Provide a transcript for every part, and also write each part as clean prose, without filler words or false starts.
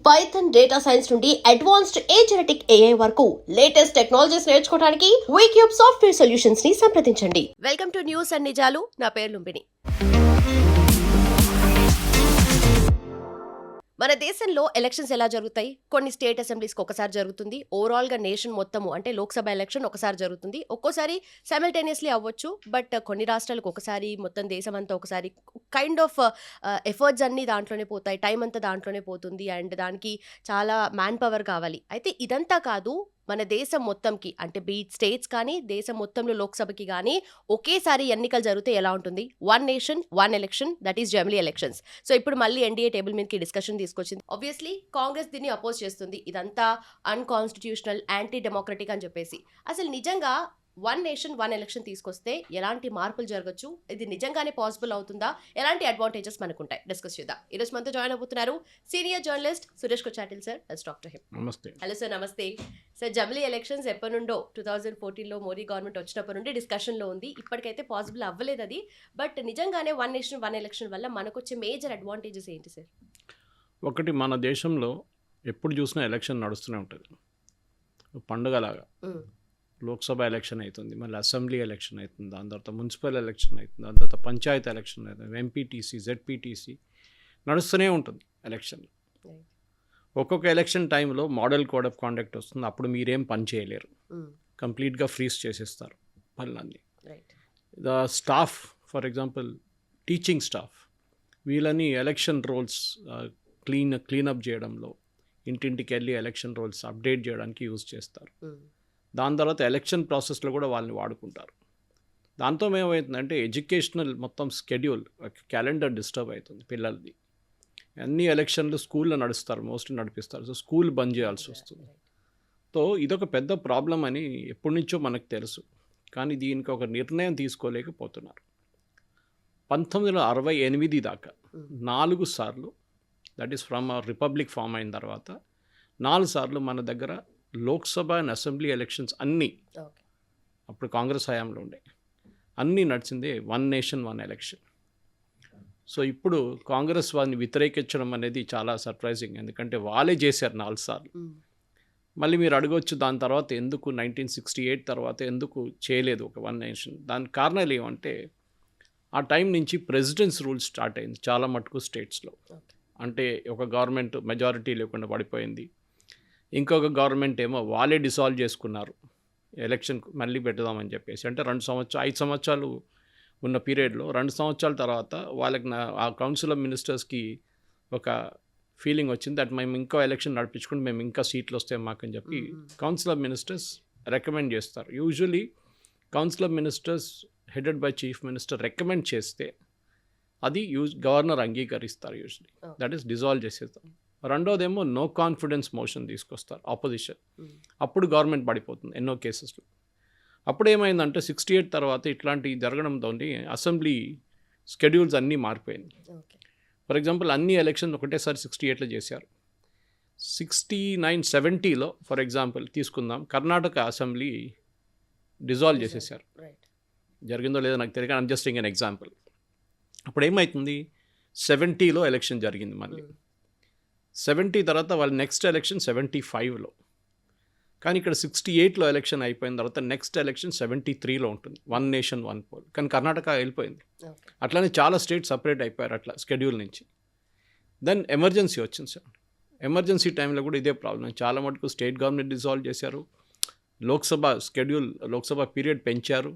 Python data science నుండి advanced genetic AI వరకు latest technologies నేర్చుకోవడానికి వీక్యూబ్ సాఫ్ట్వేర్ సొల్యూషన్స్ ని సంప్రదించండి. వెల్కమ్ టు న్యూస్ అండ్ నిజాలు. నా పేరు లుంబిని. మన దేశంలో ఎలక్షన్స్ ఎలా జరుగుతాయి? కొన్ని స్టేట్ అసెంబ్లీస్కి ఒకసారి జరుగుతుంది, ఓవరాల్గా నేషన్ మొత్తము అంటే లోక్సభ ఎలక్షన్ ఒకసారి జరుగుతుంది, ఒక్కోసారి సైమల్టేనియస్లీ అవ్వచ్చు. బట్ కొన్ని రాష్ట్రాలకు ఒకసారి, మొత్తం దేశం అంతా ఒకసారి, కైండ్ ఆఫ్ ఎఫర్ట్స్ అన్నీ దాంట్లోనే పోతాయి, టైం అంతా దాంట్లోనే పోతుంది, అండ్ దానికి చాలా మ్యాన్ పవర్ కావాలి. అయితే ఇదంతా కాదు, మన దేశం మొత్తంకి అంటే బీట్ స్టేట్స్ కానీ దేశం మొత్తంలో లోక్సభకి కానీ ఒకేసారి ఎన్నికలు జరిగితే ఎలా ఉంటుంది? One nation one election, that is general elections. So ఇప్పుడు మళ్ళీ ఎన్డీఏ టేబుల్ మీదకి డిస్కషన్ తీసుకొచ్చింది. ఆబ్వియస్లీ కాంగ్రెస్ దీన్ని అపోజ్ చేస్తుంది, ఇదంతా అన్కాన్స్టిట్యూషనల్, యాంటీ డెమోక్రటిక్ అని చెప్పేసి. అసలు నిజంగా వన్ నేషన్ వన్ ఎలక్షన్ తీసుకొస్తే ఎలాంటి మార్పులు జరగచ్చు? ఇది నిజంగానే పాసిబుల్ అవుతుందా? ఎలాంటి అడ్వాంటేజెస్ మనకుంటాయి? డిస్కస్ చేద్దాం. ఈరోజు మనతో జాయిన్ అవుతున్నారు senior journalist Suresh Kochattil sir. Let's talk to him. నమస్తే. Hello sir. నమస్తే సార్. జమిలీ ఎలక్షన్స్ ఎప్పటి నుండో 2014లో మోడీ గవర్నమెంట్ వచ్చినప్పటి నుండి డిస్కషన్లో ఉంది. ఇప్పటికైతే పాసిబుల్ అవ్వలేదు అది. బట్ నిజంగానే వన్ నేషన్ వన్ ఎలక్షన్ వల్ల మనకు వచ్చే మేజర్ అడ్వాంటేజెస్ ఏంటి సార్? ఒకటి, మన దేశంలో ఎప్పుడు చూసినా ఎలక్షన్ నడుస్తూనే ఉంటుంది, పండుగలాగా. లోక్సభ ఎలక్షన్ అవుతుంది, మళ్ళీ అసెంబ్లీ ఎలక్షన్ అవుతుంది, దాని తర్వాత మున్సిపల్ ఎలక్షన్ అవుతుంది, దాని తర్వాత పంచాయతీ ఎలక్షన్ అవుతుంది, ఎంపీటీసీ, జెడ్పీటీసీ నడుస్తూనే ఉంటుంది ఎలక్షన్. ఒక్కొక్క ఎలక్షన్ టైంలో మోడల్ కోడ్ ఆఫ్ కాండక్ట్ వస్తుంది, అప్పుడు మీరేం పని చేయలేరు, కంప్లీట్గా ఫ్రీజ్ చేసేస్తారు పనులన్నీ. The staff, for example teaching staff, వీళ్ళని ఎలక్షన్ రోల్స్ క్లీనప్ చేయడంలో, ఇంటింటికి వెళ్ళి ఎలక్షన్ రోల్స్ అప్డేట్ చేయడానికి యూజ్ చేస్తారు. దాని తర్వాత ఎలక్షన్ ప్రాసెస్లో కూడా వాళ్ళని వాడుకుంటారు. దాంతో ఏమవుతుందంటే ఎడ్యుకేషనల్ మొత్తం స్కెడ్యూల్, క్యాలెండర్ డిస్టర్బ్ అవుతుంది పిల్లలది. అన్ని ఎలక్షన్లు స్కూల్లో నడుస్తారు, మోస్ట్లీ నడిపిస్తారు. సో స్కూల్ బంద్ చేయాల్సి వస్తుంది. సో ఇదొక పెద్ద ప్రాబ్లం అని ఎప్పటి నుంచో మనకు తెలుసు, కానీ దీనికి ఒక నిర్ణయం తీసుకోలేకపోతున్నారు. 1968 దాకా 4 సార్లు, that is from republic form అయిన తర్వాత 4 సార్లు మన దగ్గర లోక్సభ అండ్ అసెంబ్లీ ఎలక్షన్స్ అన్నీ, అప్పుడు కాంగ్రెస్ హయాంలో ఉండే, అన్నీ నడిచిందే one nation one election. So ఇప్పుడు కాంగ్రెస్ వారిని వ్యతిరేకించడం అనేది చాలా సర్ప్రైజింగ్, ఎందుకంటే వాళ్ళే చేశారు 4 సార్లు. మళ్ళీ మీరు అడగవచ్చు, దాని తర్వాత ఎందుకు 1968 తర్వాత ఎందుకు చేయలేదు ఒక వన్ నేషన్? దానికి కారణాలు ఏమంటే, ఆ టైం నుంచి ప్రెసిడెంట్స్ రూల్ స్టార్ట్ అయింది చాలా మటుకు స్టేట్స్లో. అంటే ఒక గవర్నమెంట్ మెజారిటీ లేకుండా పడిపోయింది, ఇంకొక గవర్నమెంట్ ఏమో వాళ్ళే డిసాల్వ్ చేసుకున్నారు, ఎలక్షన్ మళ్ళీ పెడదామని చెప్పేసి. అంటే 5 సంవత్సరాలు ఉన్న పీరియడ్లో 2 సంవత్సరాల తర్వాత వాళ్ళకి ఆ కౌన్సిల్ ఆఫ్ మినిస్టర్స్కి ఒక ఫీలింగ్ వచ్చింది, దట్ మేము ఇంకా ఎలక్షన్ నడిపించుకుంటే మేము ఇంకా సీట్లు వస్తాయి మాకని చెప్పి కౌన్సిల్ ఆఫ్ మినిస్టర్స్ రికమెండ్ చేస్తారు. Usually council of ministers headed by chief minister recommend చేస్తే అది గవర్నర్ అంగీకరిస్తారు యూజువలీ, దట్ ఈస్ డిజాల్వ్ చేసేస్తాం. రెండోదేమో నో కాన్ఫిడెన్స్ మోషన్ తీసుకొస్తారు ఆపోజిషన్, అప్పుడు గవర్నమెంట్ పడిపోతుంది ఎన్నో కేసెస్లో. అప్పుడు ఏమైందంటే 68 తర్వాత ఇట్లాంటి జరగడంతో అసెంబ్లీ స్కెడ్యూల్స్ అన్నీ మారిపోయింది. ఫర్ ఎగ్జాంపుల్ అన్ని ఎలక్షన్స్ ఒకటేసారి 68లో చేశారు. 69, 70లో ఫర్ ఎగ్జాంపుల్ తీసుకుందాం, కర్ణాటక అసెంబ్లీ డిజాల్వ్ చేసేసారు. జరిగిందో లేదో నాకు తెలియదు, I'm just giving an example. అప్పుడు ఏమవుతుంది, 70లో ఎలక్షన్ జరిగింది, మళ్ళీ 70 తర్వాత వాళ్ళ నెక్స్ట్ ఎలక్షన్ 75లో. కానీ ఇక్కడ 68లో ఎలక్షన్ అయిపోయిన తర్వాత నెక్స్ట్ ఎలక్షన్ 73లో ఉంటుంది, వన్ నేషన్ వన్ పోల్. కానీ కర్ణాటక వెళ్ళిపోయింది. అట్లానే చాలా స్టేట్ సపరేట్ అయిపోయారు అట్లా స్కెడ్యూల్ నుంచి. దెన్ ఎమర్జెన్సీ వచ్చింది సార్. ఎమర్జెన్సీ టైంలో కూడా ఇదే ప్రాబ్లం, చాలా మటుకు స్టేట్ గవర్నమెంట్ డిజాల్వ్ చేశారు, లోక్సభ పీరియడ్ పెంచారు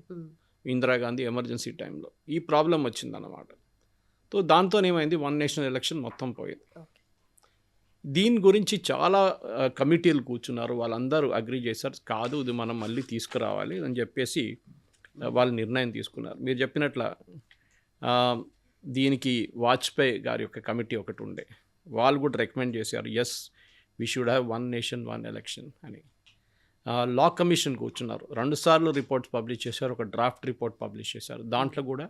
ఇందిరాగాంధీ ఎమర్జెన్సీ టైంలో. ఈ ప్రాబ్లం వచ్చిందన్నమాట. సో దాంతో ఏమైంది, వన్ నేషన్ ఎలక్షన్ మొత్తం పోయింది. దీని గురించి చాలా కమిటీలు కూర్చున్నారు, వాళ్ళందరూ అగ్రీ చేశారు, కాదు ఇది మనం మళ్ళీ తీసుకురావాలి అని చెప్పేసి వాళ్ళు నిర్ణయం తీసుకున్నారు. మీరు చెప్పినట్ల దీనికి వాజ్పేయి గారి యొక్క కమిటీ ఒకటి ఉండే, వాళ్ళు కూడా రికమెండ్ చేశారు, as we should have one nation one election అని. లా కమిషన్ కూర్చున్నారు, 2 సార్లు రిపోర్ట్స్ పబ్లిష్ చేశారు, ఒక డ్రాఫ్ట్ రిపోర్ట్ పబ్లిష్ చేశారు, దాంట్లో కూడా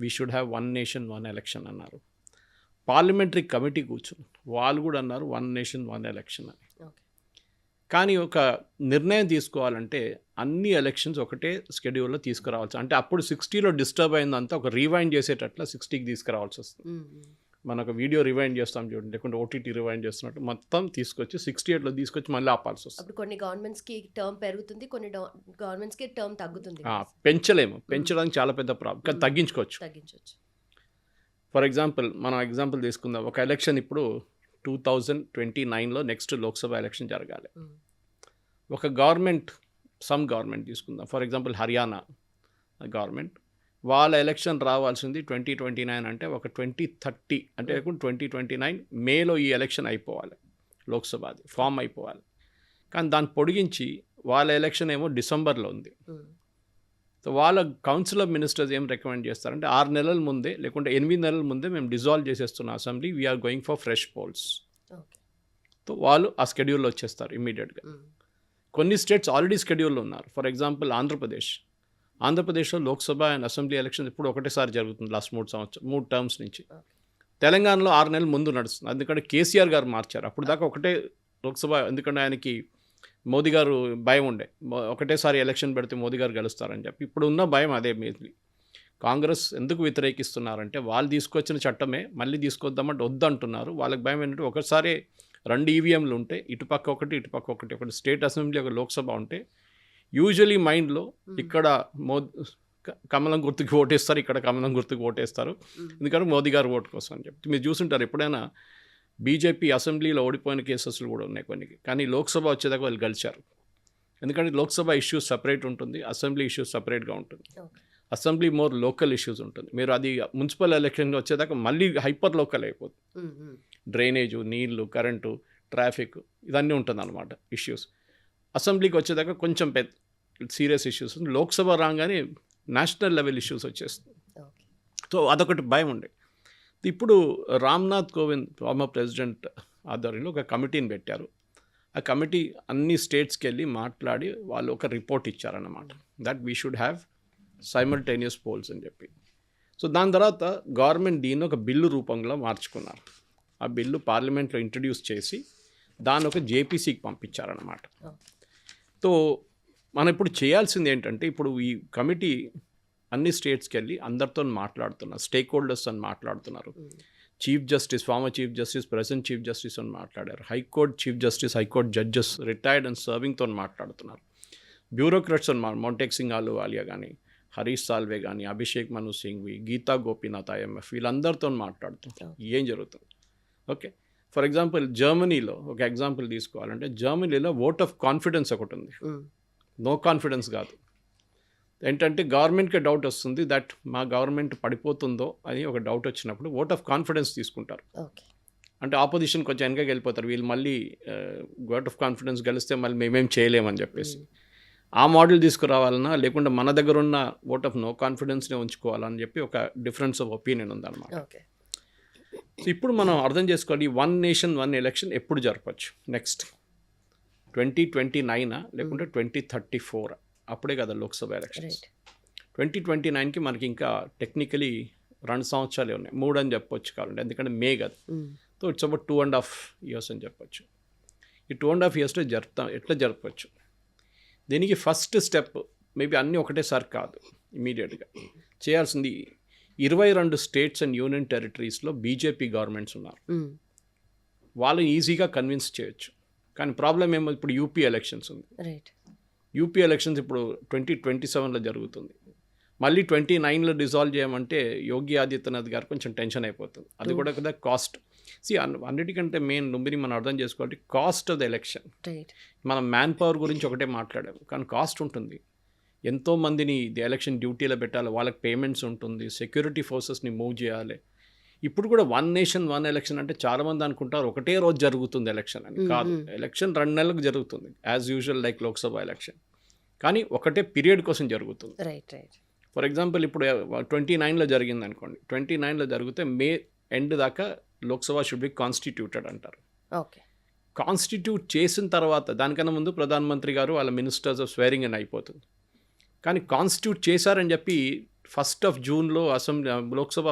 we should have one nation one election అన్నారు. పార్లమెంటరీ కమిటీ కూర్చుని వాళ్ళు కూడా అన్నారు వన్ నేషన్ వన్ ఎలక్షన్ అని. కానీ ఒక నిర్ణయం తీసుకోవాలంటే అన్ని ఎలక్షన్స్ ఒకటే స్కెడ్యూల్లో తీసుకురావాల్సి, అంటే అప్పుడు 60లో డిస్టర్బ్ అయిందంతా ఒక రీవైండ్ చేసేటట్లా 60కి తీసుకురావాల్సి వస్తుంది. మనకు వీడియో రివైండ్ చేస్తాం చూడండి, లేకుంటే ఓటీటీ రివైండ్ చేస్తున్నట్టు మొత్తం తీసుకొచ్చి 68లో తీసుకొచ్చి మళ్ళీ ఆపాల్సి వస్తుంది. అప్పుడు కొన్ని గవర్నమెంట్స్కి టర్మ్ పెరుగుతుంది, కొన్ని గవర్నమెంట్స్కి టర్మ్ తగ్గుతుంది. పెంచలేము, పెంచడానికి చాలా పెద్ద ప్రాబ్లం, కానీ తగ్గించుకోవచ్చు. ఫర్ ఎగ్జాంపుల్ మనం ఎగ్జాంపుల్ తీసుకుందాం, ఒక ఎలక్షన్ ఇప్పుడు 2029లో నెక్స్ట్ లోక్సభ ఎలక్షన్ జరగాలి. ఒక గవర్నమెంట్, సమ్ గవర్నమెంట్ తీసుకుందాం, ఫర్ ఎగ్జాంపుల్ హర్యానా గవర్నమెంట్, వాళ్ళ ఎలక్షన్ రావాల్సింది 2029 అంటే ఒక 2030 అంటే 2029 మేలో ఈ ఎలక్షన్ అయిపోవాలి, లోక్సభది ఫామ్ అయిపోవాలి. కానీ దాన్ని పొడిగించి వాళ్ళ ఎలక్షన్ ఏమో డిసెంబర్లో ఉంది. సో వాళ్ళ కౌన్సిల్ ఆఫ్ మినిస్టర్స్ ఏం రికమెండ్ చేస్తారంటే 6 నెలల ముందే లేకుంటే 8 నెలల ముందే మేము డిజాల్వ్ చేసేస్తున్నాం assembly, we're going for fresh polls. So వాళ్ళు ఆ స్కెడ్యూల్లో వచ్చేస్తారు ఇమ్మీడియట్గా. కొన్ని స్టేట్స్ ఆల్రెడీ స్కెడ్యూల్లో ఉన్నారు. ఫర్ ఎగ్జాంపుల్ ఆంధ్రప్రదేశ్లో లోక్సభ అండ్ అసెంబ్లీ ఎలక్షన్స్ ఇప్పుడు ఒకటేసారి జరుగుతుంది లాస్ట్ 3 టర్మ్స్ నుంచి. తెలంగాణలో 6 నెలల ముందు నడుస్తుంది, ఎందుకంటే కేసీఆర్ గారు మార్చారు. అప్పుడు దాకా ఒకటే లోక్సభ, ఎందుకంటే ఆయనకి మోదీ గారు భయం ఉండే, ఒకటేసారి ఎలక్షన్ పెడితే మోదీ గారు గెలుస్తారని చెప్పి. ఇప్పుడు ఉన్న భయం అదే మెయిన్లీ. కాంగ్రెస్ ఎందుకు వ్యతిరేకిస్తున్నారంటే వాళ్ళు తీసుకొచ్చిన చట్టమే మళ్ళీ తీసుకొద్దామంటే వద్దంటున్నారు. వాళ్ళకి భయం ఏంటంటే ఒకసారి 2 ఈవీఎంలు ఉంటే ఇటుపక్క ఒకటి ఒకటి స్టేట్ అసెంబ్లీ, ఒక లోక్సభ ఉంటే యూజువలీ మైండ్లో ఇక్కడ కమలం గుర్తుకి ఓటేస్తారు, ఇక్కడ కమలం గుర్తుకి ఓటేస్తారు, ఎందుకంటే మోదీ గారు ఓటు కోసం అని చెప్పి. మీరు చూసుంటారు ఎప్పుడైనా బీజేపీ అసెంబ్లీలో ఓడిపోయిన కేసెస్లు కూడా ఉన్నాయి కొన్ని, కానీ లోక్సభ వచ్చేదాకా వాళ్ళు గెలిచారు. ఎందుకంటే లోక్సభ ఇష్యూస్ సపరేట్ ఉంటుంది, అసెంబ్లీ ఇష్యూస్ సపరేట్గా ఉంటుంది. అసెంబ్లీ మోర్ లోకల్ ఇష్యూస్ ఉంటుంది. మీరు అది మున్సిపల్ ఎలక్షన్ వచ్చేదాకా మళ్ళీ హైపర్ లోకల్ అయిపోతుంది. డ్రైనేజు, నీళ్లు, కరెంటు, ట్రాఫిక్ ఇవన్నీ ఉంటుంది అన్నమాట ఇష్యూస్. అసెంబ్లీకి వచ్చేదాకా కొంచెం పెద్ద సీరియస్ ఇష్యూస్, లోక్సభ రాగానే నేషనల్ లెవెల్ ఇష్యూస్ వచ్చేస్తుంది. సో అదొకటి భయం ఉండే. ఇప్పుడు రామ్నాథ్ కోవింద్ ఫార్మర్ ప్రెసిడెంట్ ఆధ్వర్యంలో ఒక కమిటీని పెట్టారు. ఆ కమిటీ అన్ని స్టేట్స్కి వెళ్ళి మాట్లాడి వాళ్ళు ఒక రిపోర్ట్ ఇచ్చారన్నమాట, that we should have simultaneous polls అని చెప్పి. సో దాని తర్వాత గవర్నమెంట్ దీన్ని ఒక బిల్లు రూపంలో మార్చుకున్నారు. ఆ బిల్లు పార్లమెంట్లో ఇంట్రడ్యూస్ చేసి దాన్ని ఒక జేపీసీకి పంపించారన్నమాట. సో మనం ఇప్పుడు చేయాల్సింది ఏంటంటే, ఇప్పుడు ఈ కమిటీ అన్ని స్టేట్స్కి వెళ్ళి అందరితో మాట్లాడుతున్నారు, స్టేక్ హోల్డర్స్ అని మాట్లాడుతున్నారు. Chief justice, former chief justice, present chief justice అని మాట్లాడారు. High court chief justice, high court judges retired and సర్వింగ్తో మాట్లాడుతున్నారు. బ్యూరోక్రాట్స్ అని మొంటెక్ సింగ్ అహ్లూవాలియా కానీ, హరీష్ సాల్వే కానీ, అభిషేక్ మను సింఘ్వి, గీతా గోపీనాథ్ ఐఎంఎఫ్, వీళ్ళందరితో మాట్లాడుతున్నారు ఏం జరుగుతుంది. ఓకే, ఫర్ ఎగ్జాంపుల్ జర్మనీలో ఒక ఎగ్జాంపుల్ తీసుకోవాలంటే, జర్మనీలో ఓట్ ఆఫ్ కాన్ఫిడెన్స్ ఒకటి ఉంది, నో కాన్ఫిడెన్స్ కాదు. ఏంటంటే గవర్నమెంట్కి డౌట్ వస్తుంది దట్ మా గవర్నమెంట్ పడిపోతుందో అని ఒక డౌట్ వచ్చినప్పుడు ఓట్ ఆఫ్ కాన్ఫిడెన్స్ తీసుకుంటారు. అంటే ఆపోజిషన్ కొంచెం వెనకకి వెళ్ళిపోతారు, వీళ్ళు మళ్ళీ ఓట్ ఆఫ్ కాన్ఫిడెన్స్ గెలిస్తే మళ్ళీ మేమేం చేయలేమని చెప్పేసి. ఆ మోడల్ తీసుకురావాలన్నా లేకుంటే మన దగ్గర ఉన్న ఓట్ ఆఫ్ నో కాన్ఫిడెన్స్నే ఉంచుకోవాలని చెప్పి ఒక డిఫరెన్స్ ఆఫ్ ఒపీనియన్ ఉందన్నమాట. సో ఇప్పుడు మనం అర్థం చేసుకోవాలి, 1 నేషన్ 1 ఎలక్షన్ ఎప్పుడు జరపచ్చు. నెక్స్ట్ 2029 లేకుంటే 2034 అప్పుడే కదా లోక్సభ ఎలక్షన్స్. 2029కి మనకి ఇంకా టెక్నికలీ 2 సంవత్సరాలే ఉన్నాయి, 3 అని చెప్పొచ్చు కావాలంటే, ఎందుకంటే మే కదా. సో ఇట్స్ అబౌట్ 2.5 years అని చెప్పొచ్చు. ఈ 2.5 yearsలో ఎట్లా జరపచ్చు. దీనికి ఫస్ట్ స్టెప్ మేబీ అన్నీ ఒకటేసారి కాదు, ఇమీడియట్గా చేయాల్సింది 22 స్టేట్స్ అండ్ యూనియన్ టెరిటరీస్లో బీజేపీ గవర్నమెంట్స్ ఉన్నారు, వాళ్ళు ఈజీగా కన్విన్స్ చేయొచ్చు. కానీ ప్రాబ్లం ఏమో ఇప్పుడు యూపీ ఎలక్షన్స్ ఉంది. యూపీ ఎలక్షన్స్ ఇప్పుడు 2027లో జరుగుతుంది. మళ్ళీ 29లో డిజాల్వ్ చేయమంటే యోగి ఆదిత్యనాథ్ గారు కొంచెం టెన్షన్ అయిపోతుంది. అది కూడా కదా కాస్ట్. అన్నిటికంటే మెయిన్ లుంబిని మనం అర్థం చేసుకోవాలి, కాస్ట్ ఆఫ్ ద ఎలక్షన్. మనం మ్యాన్ పవర్ గురించి ఒకటే మాట్లాడాము, కానీ కాస్ట్ ఉంటుంది. ఎంతోమందిని ఎలక్షన్ డ్యూటీలో పెట్టాలి, వాళ్ళకి పేమెంట్స్ ఉంటుంది, సెక్యూరిటీ ఫోర్సెస్ని మూవ్ చేయాలి. ఇప్పుడు కూడా 1 నేషన్ 1 ఎలక్షన్ అంటే చాలామంది అనుకుంటారు ఒకటే రోజు జరుగుతుంది ఎలక్షన్ అని. కాదు, ఎలక్షన్ 2 నెలలకు జరుగుతుంది as usual like Lok Sabha election, కానీ ఒకటే పీరియడ్ కోసం జరుగుతుంది. ఫర్ ఎగ్జాంపుల్ ఇప్పుడు 29లో జరిగింది అనుకోండి, 29లో జరిగితే మే ఎండ్ దాకా లోక్సభ షుడ్ బి కాన్స్టిట్యూటెడ్ అంటారు. కాన్స్టిట్యూట్ చేసిన తర్వాత దానికన్నా ముందు ప్రధానమంత్రి గారు వాళ్ళ మినిస్టర్స్ ఆఫ్ స్వేరింగ్ అని అయిపోతుంది. కానీ కాన్స్టిట్యూట్ చేశారని చెప్పి 1 జూన్లో అసెంబ్లీ లోక్సభ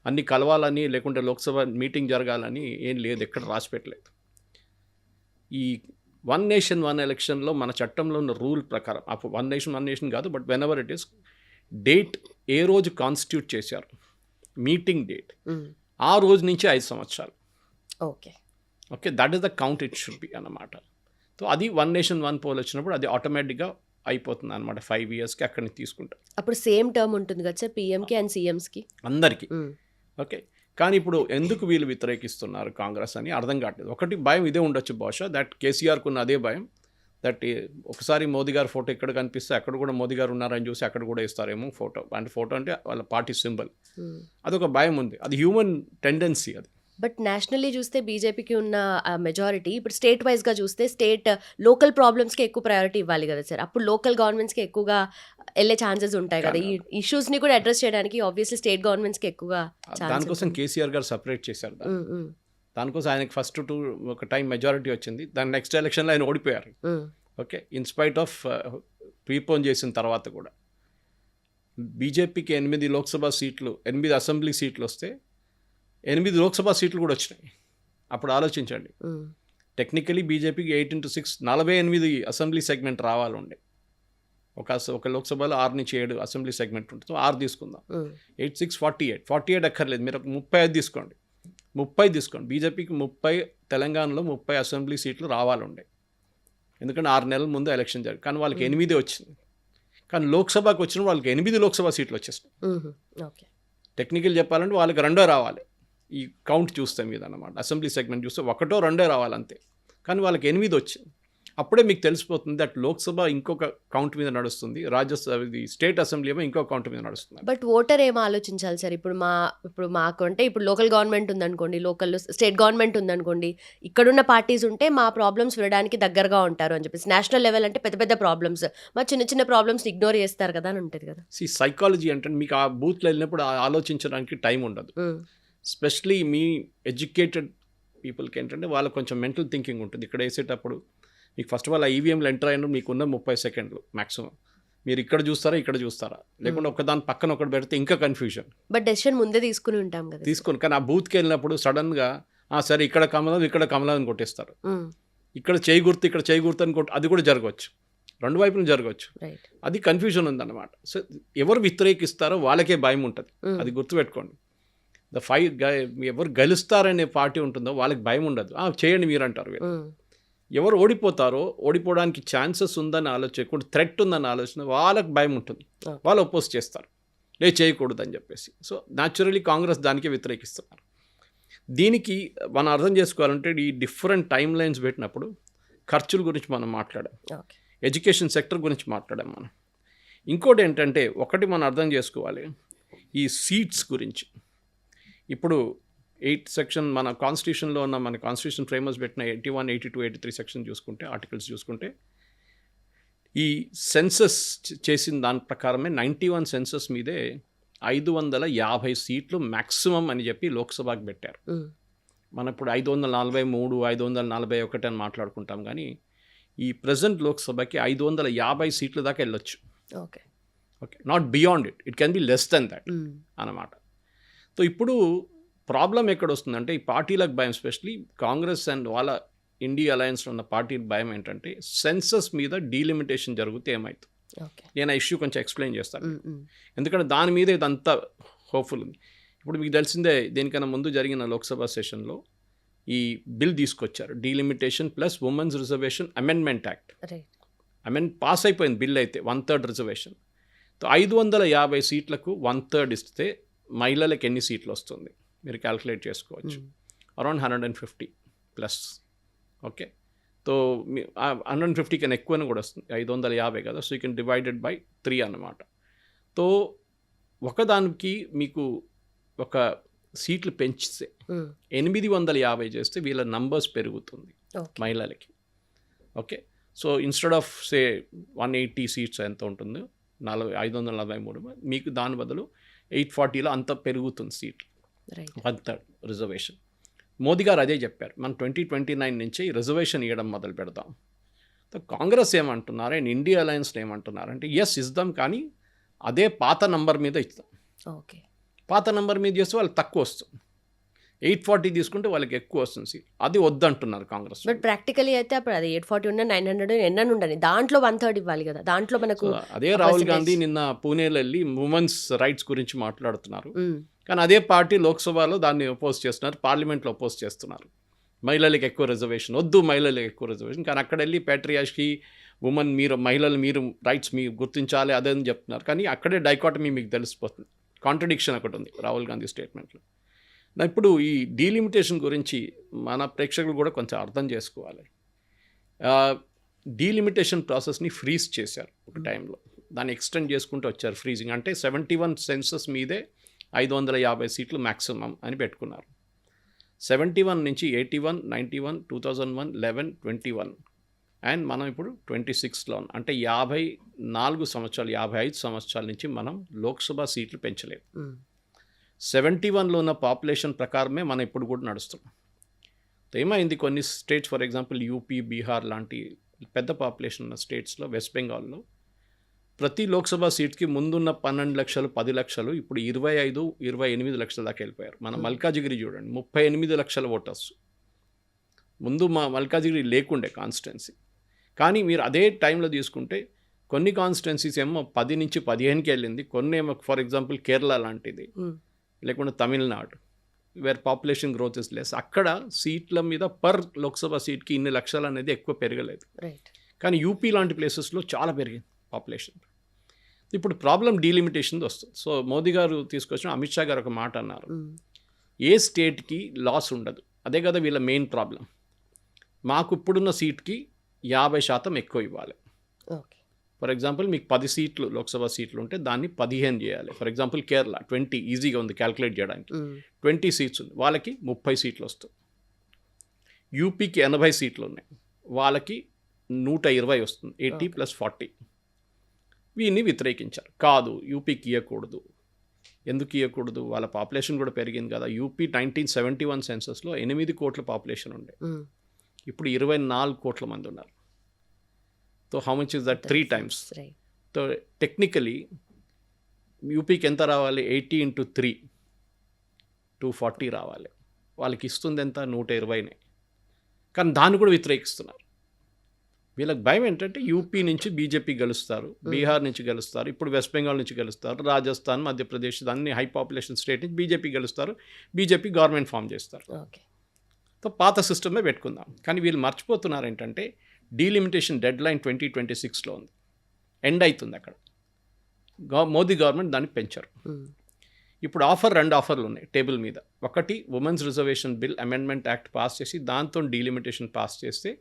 అన్ని కలవాలని లేకుంటే లోక్సభ మీటింగ్ జరగాలని ఏం లేదు, ఎక్కడ రాసి పెట్టలేదు. ఈ 1 నేషన్ 1 ఎలక్షన్లో మన చట్టంలో ఉన్న రూల్ ప్రకారం 1 నేషన్ కాదు, but whenever it is date ఏ రోజు కాన్స్టిట్యూట్ చేశారు, మీటింగ్ డేట్ ఆ రోజు నుంచి 5 సంవత్సరాలు. Okay. Okay, that is the count it should B అన్నమాట. సో అది వన్ నేషన్ వన్ పోల్ వచ్చినప్పుడు అది ఆటోమేటిక్గా అయిపోతుంది అనమాట. 5 ఇయర్స్కి అక్కడి నుంచి తీసుకుంటాం. అప్పుడు సేమ్ టర్మ్ ఉంటుంది కదా సార్ పీఎంకి అండ్ సీఎంస్కి అందరికీ. ఓకే, కానీ ఇప్పుడు ఎందుకు వీళ్ళు వ్యతిరేకిస్తున్నారు కాంగ్రెస్ అని అర్థం కావట్లేదు. ఒకటి భయం ఇదే ఉండొచ్చు బహుశా, దట్ కేసీఆర్కు ఉన్న అదే భయం, దట్ ఒకసారి మోదీ గారు ఫోటో ఎక్కడ కనిపిస్తే అక్కడ కూడా మోదీ గారు ఉన్నారని చూసి అక్కడ కూడా ఇస్తారేమో ఫోటో. అంటే ఫోటో అంటే వాళ్ళ పార్టీ సింబల్, అదొక భయం ఉంది. అది హ్యూమన్ టెండెన్సీ అది. బట్ నేషనల్లీ చూస్తే బీజేపీకి ఉన్న మెజారిటీ ఇప్పుడు స్టేట్ వైజ్గా చూస్తే స్టేట్ లోకల్ ప్రాబ్లమ్స్కి ఎక్కువ ప్రయారిటీ ఇవ్వాలి కదా సార్. అప్పుడు లోకల్ గవర్నమెంట్స్కి ఎక్కువగా వెళ్ళే ఛాన్సెస్ ఉంటాయి కదా. ఈ ఇష్యూస్ని కూడా అడ్రస్ చేయడానికి ఆబ్వియస్లీ స్టేట్ గవర్నమెంట్స్కి ఎక్కువగా దానికోసం కేసీఆర్ గారు సపరేట్ చేశారు. దానికోసం ఆయనకి ఫస్ట్ ఒక టైం మెజారిటీ వచ్చింది. దాని నెక్స్ట్ ఎలక్షన్లో ఆయన ఓడిపోయారు. ఓకే, ఇన్స్పైట్ ఆఫ్ ప్రీపోన్ చేసిన తర్వాత కూడా బీజేపీకి 8 లోక్సభ సీట్లు 8 అసెంబ్లీ సీట్లు వస్తే 8 లోక్సభ సీట్లు కూడా వచ్చినాయి. అప్పుడు ఆలోచించండి, టెక్నికలీ బీజేపీకి 8 into 6 48 అసెంబ్లీ సెగ్మెంట్ రావాలండి. ఒక లోక్సభలో 6 నుంచి 7 అసెంబ్లీ సెగ్మెంట్ ఉంటుంది. సో 6 తీసుకుందాం. 8, 6, 48 అక్కర్లేదు, మీరు 35 తీసుకోండి. 30 తీసుకోండి. బీజేపీకి 30, తెలంగాణలో 30 అసెంబ్లీ సీట్లు రావాలండి. ఎందుకంటే 6 నెలల ముందు ఎలక్షన్ జరిగింది. కానీ వాళ్ళకి 8 వచ్చింది. కానీ లోక్సభకు వచ్చిన వాళ్ళకి 8 లోక్సభ సీట్లు వచ్చేసినాయి. టెక్నికల్ చెప్పాలంటే వాళ్ళకి 2 రావాలి. ఈ కౌంట్ చూస్తే మీద అన్నమాట, అసెంబ్లీ సెగ్మెంట్ చూస్తే 1, 2 రావాలంతే. కానీ వాళ్ళకి 8 వచ్చింది. అప్పుడే మీకు తెలిసిపోతుంది దట్ లోక్సభ ఇంకొక కౌంట్ మీద నడుస్తుంది, రాజ్యసభ స్టేట్ అసెంబ్లీ ఏమో ఇంకొక కౌంట్ మీద నడుస్తుంది. బట్ ఓటర్ ఏమో ఆలోచించాలి సార్. ఇప్పుడు మాకు అంటే ఇప్పుడు లోకల్ గవర్నమెంట్ ఉందనుకోండి, లోకల్ స్టేట్ గవర్నమెంట్ ఉందనుకోండి, ఇక్కడున్న పార్టీస్ ఉంటే మా ప్రాబ్లమ్స్ వినడానికి దగ్గరగా ఉంటారు అని చెప్పేసి. నేషనల్ లెవెల్ అంటే పెద్ద పెద్ద ప్రాబ్లమ్స్, మా చిన్న చిన్న ప్రాబ్లమ్స్ ఇగ్నోర్ చేస్తారు కదా అని ఉంటుంది కదా. సైకాలజీ అంటే మీకు ఆ బూత్లో వెళ్ళినప్పుడు ఆలోచించడానికి టైం ఉండదు. స్పెషలీ మీ ఎడ్యుకేటెడ్ పీపుల్కి ఏంటంటే వాళ్ళకి కొంచెం మెంటల్ థింకింగ్ ఉంటుంది. ఇక్కడ వేసేటప్పుడు మీకు ఫస్ట్ ఆఫ్ ఆల్ ఆ ఈవీఎంలో ఎంటర్ అయినప్పుడు మీకున్న 30 సెకండ్లు మ్యాక్సిమం. మీరు ఇక్కడ చూస్తారా ఇక్కడ చూస్తారా, లేకుంటే ఒకదాని పక్కన ఒకటి పెడితే ఇంకా కన్ఫ్యూజన్. బట్ డెసిషన్ ముందే తీసుకుని ఉంటాం కదా. తీసుకుని కానీ ఆ బూత్కి వెళ్ళినప్పుడు సడన్గా సరే ఇక్కడ కమలం ఇక్కడ కమలం అని కొట్టేస్తారు. ఇక్కడ చేయి గుర్తు ఇక్కడ చేయి గుర్తు అని అది కూడా జరగవచ్చు, 2 వైపులు జరగవచ్చు. అది కన్ఫ్యూజన్ ఉందన్నమాట. సో ఎవరు వ్యతిరేకిస్తారో వాళ్ళకే భయం ఉంటుంది, అది గుర్తుపెట్టుకోండి. ఎవరు గెలుస్తారనే పార్టీ ఉంటుందో వాళ్ళకి భయం ఉండదు. చేయండి మీరు అంటారు. ఎవరు ఓడిపోతారో, ఓడిపోవడానికి ఛాన్సెస్ ఉందని ఆలోచన, థ్రెట్ ఉందని ఆలోచన, వాళ్ళకి భయం ఉంటుంది, వాళ్ళు అపోజ్ చేస్తారు, చేయకూడదు అని చెప్పేసి. సో న్యాచురలీ కాంగ్రెస్ దానికే వ్యతిరేకిస్తున్నారు. దీనికి మనం అర్థం చేసుకోవాలంటే ఈ డిఫరెంట్ టైమ్ లైన్స్ పెట్టినప్పుడు ఖర్చుల గురించి మనం మాట్లాడాం, ఎడ్యుకేషన్ సెక్టర్ గురించి మాట్లాడాం మనం. ఇంకోటి ఏంటంటే ఒకటి మనం అర్థం చేసుకోవాలి ఈ సీట్స్ గురించి. ఇప్పుడు 8 సెక్షన్ మన కాన్స్టిట్యూషన్లో ఉన్న మన కాన్స్టిట్యూషన్ ఫ్రేమర్స్ పెట్టిన 81, 82, 83 సెక్షన్ చూసుకుంటే, ఆర్టికల్స్ చూసుకుంటే, ఈ సెన్సస్ చేసిన దాని ప్రకారమే 91 సెన్సస్ మీదే 550 సీట్లు మ్యాక్సిమం అని చెప్పి లోక్సభకి పెట్టారు. మనం ఇప్పుడు 543, 541 అని మాట్లాడుకుంటాం, కానీ ఈ ప్రజెంట్ లోక్సభకి 550 సీట్ల దాకా వెళ్ళొచ్చు. Okay, not beyond it can be less than that అన్నమాట. సో ఇప్పుడు ప్రాబ్లం ఎక్కడ వస్తుందంటే ఈ పార్టీలకు భయం, ఎస్పెషలీ కాంగ్రెస్ అండ్ వాళ్ళ ఇండియా అలయన్స్లో ఉన్న పార్టీ భయం ఏంటంటే సెన్సస్ మీద డీలిమిటేషన్ జరిగితే ఏమవుతుంది. నేను ఆ ఇష్యూ కొంచెం ఎక్స్ప్లెయిన్ చేస్తాను, ఎందుకంటే దాని మీద ఇదంతా హోప్ఫుల్ ఉంది. ఇప్పుడు మీకు తెలిసిందే, దేనికన్నా ముందు జరిగిన లోక్సభ సెషన్లో ఈ బిల్ తీసుకొచ్చారు, delimitation plus women's reservation amendment act. Pass అయిపోయింది బిల్ అయితే, 1/3 రిజర్వేషన్. 550 సీట్లకు 1/3 ఇస్తే మహిళలకు ఎన్ని సీట్లు వస్తుంది మీరు క్యాల్కులేట్ చేసుకోవచ్చు. Around 150 plus. ఓకే, సో 150 కన్నా ఎక్కువని కూడా వస్తుంది, 550 కదా. So you can divided by 3 అన్నమాట. సో ఒకదానికి మీకు ఒక సీట్లు పెంచితే 850 చేస్తే వీళ్ళ నంబర్స్ పెరుగుతుంది మహిళలకి. Okay, so instead of say 180 seats ఎంత ఉంటుందో 543, మీకు దాని బదులు 840లో అంత పెరుగుతుంది సీట్లు, 1/3 రిజర్వేషన్. మోదీ గారు అదే చెప్పారు, మనం 2029 నుంచి రిజర్వేషన్ ఇవ్వడం మొదలు పెడతాం. కాంగ్రెస్ ఏమంటున్నారు అండ్ ఇండియా అలయన్స్లో ఏమంటున్నారంటే ఇద్దాం, కానీ అదే పాత నంబర్ మీద ఇస్తాం. పాత నంబర్ మీద చేస్తే వాళ్ళు తక్కువ వస్తుంది. 840 తీసుకుంటే వాళ్ళకి ఎక్కువ వస్తుంది సీట్. అది వద్దంటున్నారు కాంగ్రెస్. బట్ ప్రాక్టికలీ అయితే అప్పుడు అది 840 ఉన్న 900 ఎన్నని ఉండని దాంట్లో 1/3 ఇవ్వాలి కదా, దాంట్లో మనకు అదే రాహుల్ గాంధీ నిన్న పూణేలో వెళ్ళి ఉమెన్స్ రైట్స్ గురించి మాట్లాడుతున్నారు. కానీ అదే పార్టీ లోక్సభలో దాన్ని అపోజ్ చేస్తున్నారు, పార్లమెంట్లో అపోజ్ చేస్తున్నారు. మహిళలకు ఎక్కువ రిజర్వేషన్ వద్దు, మహిళలకు ఎక్కువ రిజర్వేషన్. కానీ అక్కడ వెళ్ళి ప్యాట్రియార్కీ, ఉమెన్ మహిళలు మీరు రైట్స్ మీరు గుర్తించాలి అదని చెప్తున్నారు. కానీ అక్కడే డైకాటమీ మీకు తెలిసిపోతుంది, కాంట్రడిక్షన్ ఒకటి ఉంది రాహుల్ గాంధీ స్టేట్మెంట్లో. ఇప్పుడు ఈ డీలిమిటేషన్ గురించి మన ప్రేక్షకులు కూడా కొంచెం అర్థం చేసుకోవాలి. డీలిమిటేషన్ ప్రాసెస్ని ఫ్రీజ్ చేశారు ఒక టైంలో, దాన్ని ఎక్స్టెండ్ చేసుకుంటూ వచ్చారు. ఫ్రీజింగ్ అంటే 71 సెన్సస్ మీదే 550 సీట్లు మ్యాక్సిమం అని పెట్టుకున్నారు. 71 నుంచి 81, 91, 2001, 11, 21 అండ్ మనం ఇప్పుడు 26లో ఉన్నాం. అంటే 54 సంవత్సరాలు 55 సంవత్సరాల నుంచి మనం లోక్సభ సీట్లు పెంచలేదు. 71లో ఉన్న పాపులేషన్ ప్రకారమే మనం ఇప్పుడు కూడా నడుస్తున్నాం. ఏమైంది, కొన్ని states for example UP, Bihar లాంటి పెద్ద పాపులేషన్ ఉన్న స్టేట్స్లో, వెస్ట్ బెంగాల్లో ప్రతి లోక్సభ సీట్కి ముందున్న 12 లక్షలు 10 లక్షలు ఇప్పుడు 25, 28 లక్షల దాకా వెళ్ళిపోయారు. మన మల్కాజిగిరి చూడండి, 38 లక్షల ఓటర్స్. ముందు మా మల్కాజిగిరి లేకుండే కాన్స్టిట్యున్సీ. కానీ మీరు అదే టైంలో తీసుకుంటే కొన్ని కాన్స్టిట్యున్సీస్ ఏమో 10 నుంచి 15కి వెళ్ళింది, కొన్ని ఏమో ఫర్ ఎగ్జాంపుల్ కేరళ లాంటిది, లేకుంటే Tamil Nadu where population growth is less. అక్కడ సీట్ల మీద పర్ లోక్సభ సీట్కి ఇన్ని లక్షలు అనేది ఎక్కువ పెరగలేదు. కానీ యూపీ లాంటి ప్లేసెస్లో చాలా పెరిగింది పాపులేషన్. ఇప్పుడు ప్రాబ్లం డీలిమిటేషన్ వస్తుంది. సో మోదీ గారు తీసుకొచ్చిన, అమిత్ షా గారు ఒక మాట అన్నారు, ఏ స్టేట్కి లాస్ ఉండదు. అదే కదా వీళ్ళ మెయిన్ ప్రాబ్లం. మాకు ఇప్పుడున్న సీట్కి 50% ఎక్కువ ఇవ్వాలి. ఫర్ ఎగ్జాంపుల్ మీకు 10 సీట్లు లోక్సభ సీట్లు ఉంటే దాన్ని 15 చేయాలి. ఫర్ ఎగ్జాంపుల్ కేరళ 20 ఈజీగా ఉంది క్యాల్కులేట్ చేయడానికి. 20 సీట్స్ ఉంది, వాళ్ళకి 30 సీట్లు వస్తాయి. యూపీకి 80 సీట్లు ఉన్నాయి, వాళ్ళకి 120 వస్తుంది, 80 + 40. వీన్ని వ్యతిరేకించారు. కాదు, యూపీకి ఇవ్వకూడదు. ఎందుకు ఇవ్వకూడదు, వాళ్ళ పాపులేషన్ కూడా పెరిగింది కదా. యూపీ 1971 సెన్సస్లో 8 కోట్ల పాపులేషన్ ఉండే, ఇప్పుడు 24 కోట్ల మంది ఉన్నారు. So how much is that? 3 times. So technically యూపీకి ఎంత రావాలి? 80 × 3 240 రావాలి. వాళ్ళకి ఇస్తుంది ఎంత? 120నే. కానీ దాన్ని కూడా వ్యతిరేకిస్తున్నారు. వీళ్ళకి భయం ఏంటంటే యూపీ నుంచి బీజేపీ గెలుస్తారు, బీహార్ నుంచి గెలుస్తారు, ఇప్పుడు వెస్ట్ బెంగాల్ నుంచి గెలుస్తారు, రాజస్థాన్, మధ్యప్రదేశ్ అన్ని హై పాపులేషన్ స్టేట్ నుంచి బీజేపీ గెలుస్తారు, బీజేపీ గవర్నమెంట్ ఫామ్ చేస్తారు. సో పాత సిస్టమే పెట్టుకుందాం. కానీ వీళ్ళు మర్చిపోతున్నారు ఏంటంటే డీలిమిటేషన్ డెడ్ లైన్ 2026లో ఉంది, ఎండ్ అవుతుంది అక్కడ. మోదీ గవర్నమెంట్ దాన్ని పెంచారు. ఇప్పుడు రెండు ఆఫర్లు ఉన్నాయి టేబుల్ మీద. ఒకటి, women's reservation bill amendment act pass చేసి దాంతో డీలిమిటేషన్ పాస్ చేస్తే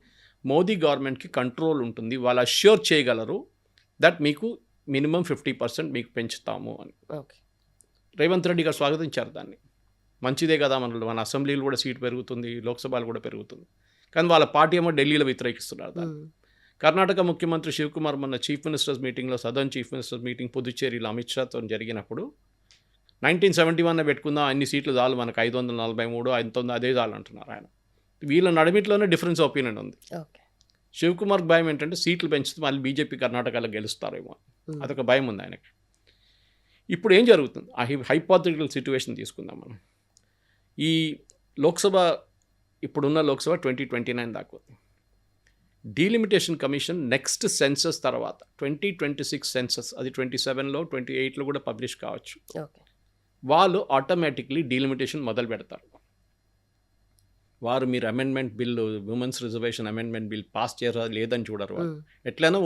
మోదీ గవర్నమెంట్కి కంట్రోల్ ఉంటుంది, వాళ్ళు అష్యూర్ చేయగలరు దట్ మీకు మినిమం 50% మీకు పెంచుతాము అని. రేవంత్ రెడ్డి గారు స్వాగతించారు దాన్ని. మంచిదే కదా, మన అసెంబ్లీలు కూడా సీట్ పెరుగుతుంది, లోక్సభలు కూడా పెరుగుతుంది. కానీ వాళ్ళ పార్టీ ఏమో ఢిల్లీలో వ్యతిరేకిస్తున్నారు దాన్ని. కర్ణాటక ముఖ్యమంత్రి శివకుమార్ మొన్న చీఫ్ మినిస్టర్స్ మీటింగ్లో, సదర్న్ చీఫ్ మినిస్టర్స్ మీటింగ్ పుదుచ్చేరిలో అమిత్ షాతో జరిగినప్పుడు 1971 పెట్టుకుందాం, అన్ని సీట్లు చాలు మనకు, 543 500 అదే చాలు అంటున్నారు ఆయన. వీళ్ళ నడిమిట్లోనే డిఫరెన్స్ ఒపీనియన్ ఉంది. శివకుమార్ భయం ఏంటంటే సీట్లు పెంచితే మళ్ళీ బీజేపీ కర్ణాటకలో గెలుస్తారేమో, అదొక భయం ఉంది ఆయనకి. ఇప్పుడు ఏం జరుగుతుంది? ఆ హైపోథెటికల్ సిచ్యువేషన్ తీసుకుందాం మనం. ఈ లోక్సభ, ఇప్పుడున్న లోక్సభ 2029 దాకా ఉంది. డీలిమిటేషన్ కమిషన్ నెక్స్ట్ సెన్సస్ తర్వాత 2026 సెన్సస్, అది 27లో 28లో కూడా పబ్లిష్ కావచ్చు. వాళ్ళు ఆటోమేటిక్లీ డీలిమిటేషన్ మొదలు పెడతారు. వారు మీరు amendment bill, women's reservation amendment bill pass చేయరా లేదని చూడరు వాళ్ళు. ఎట్లయినా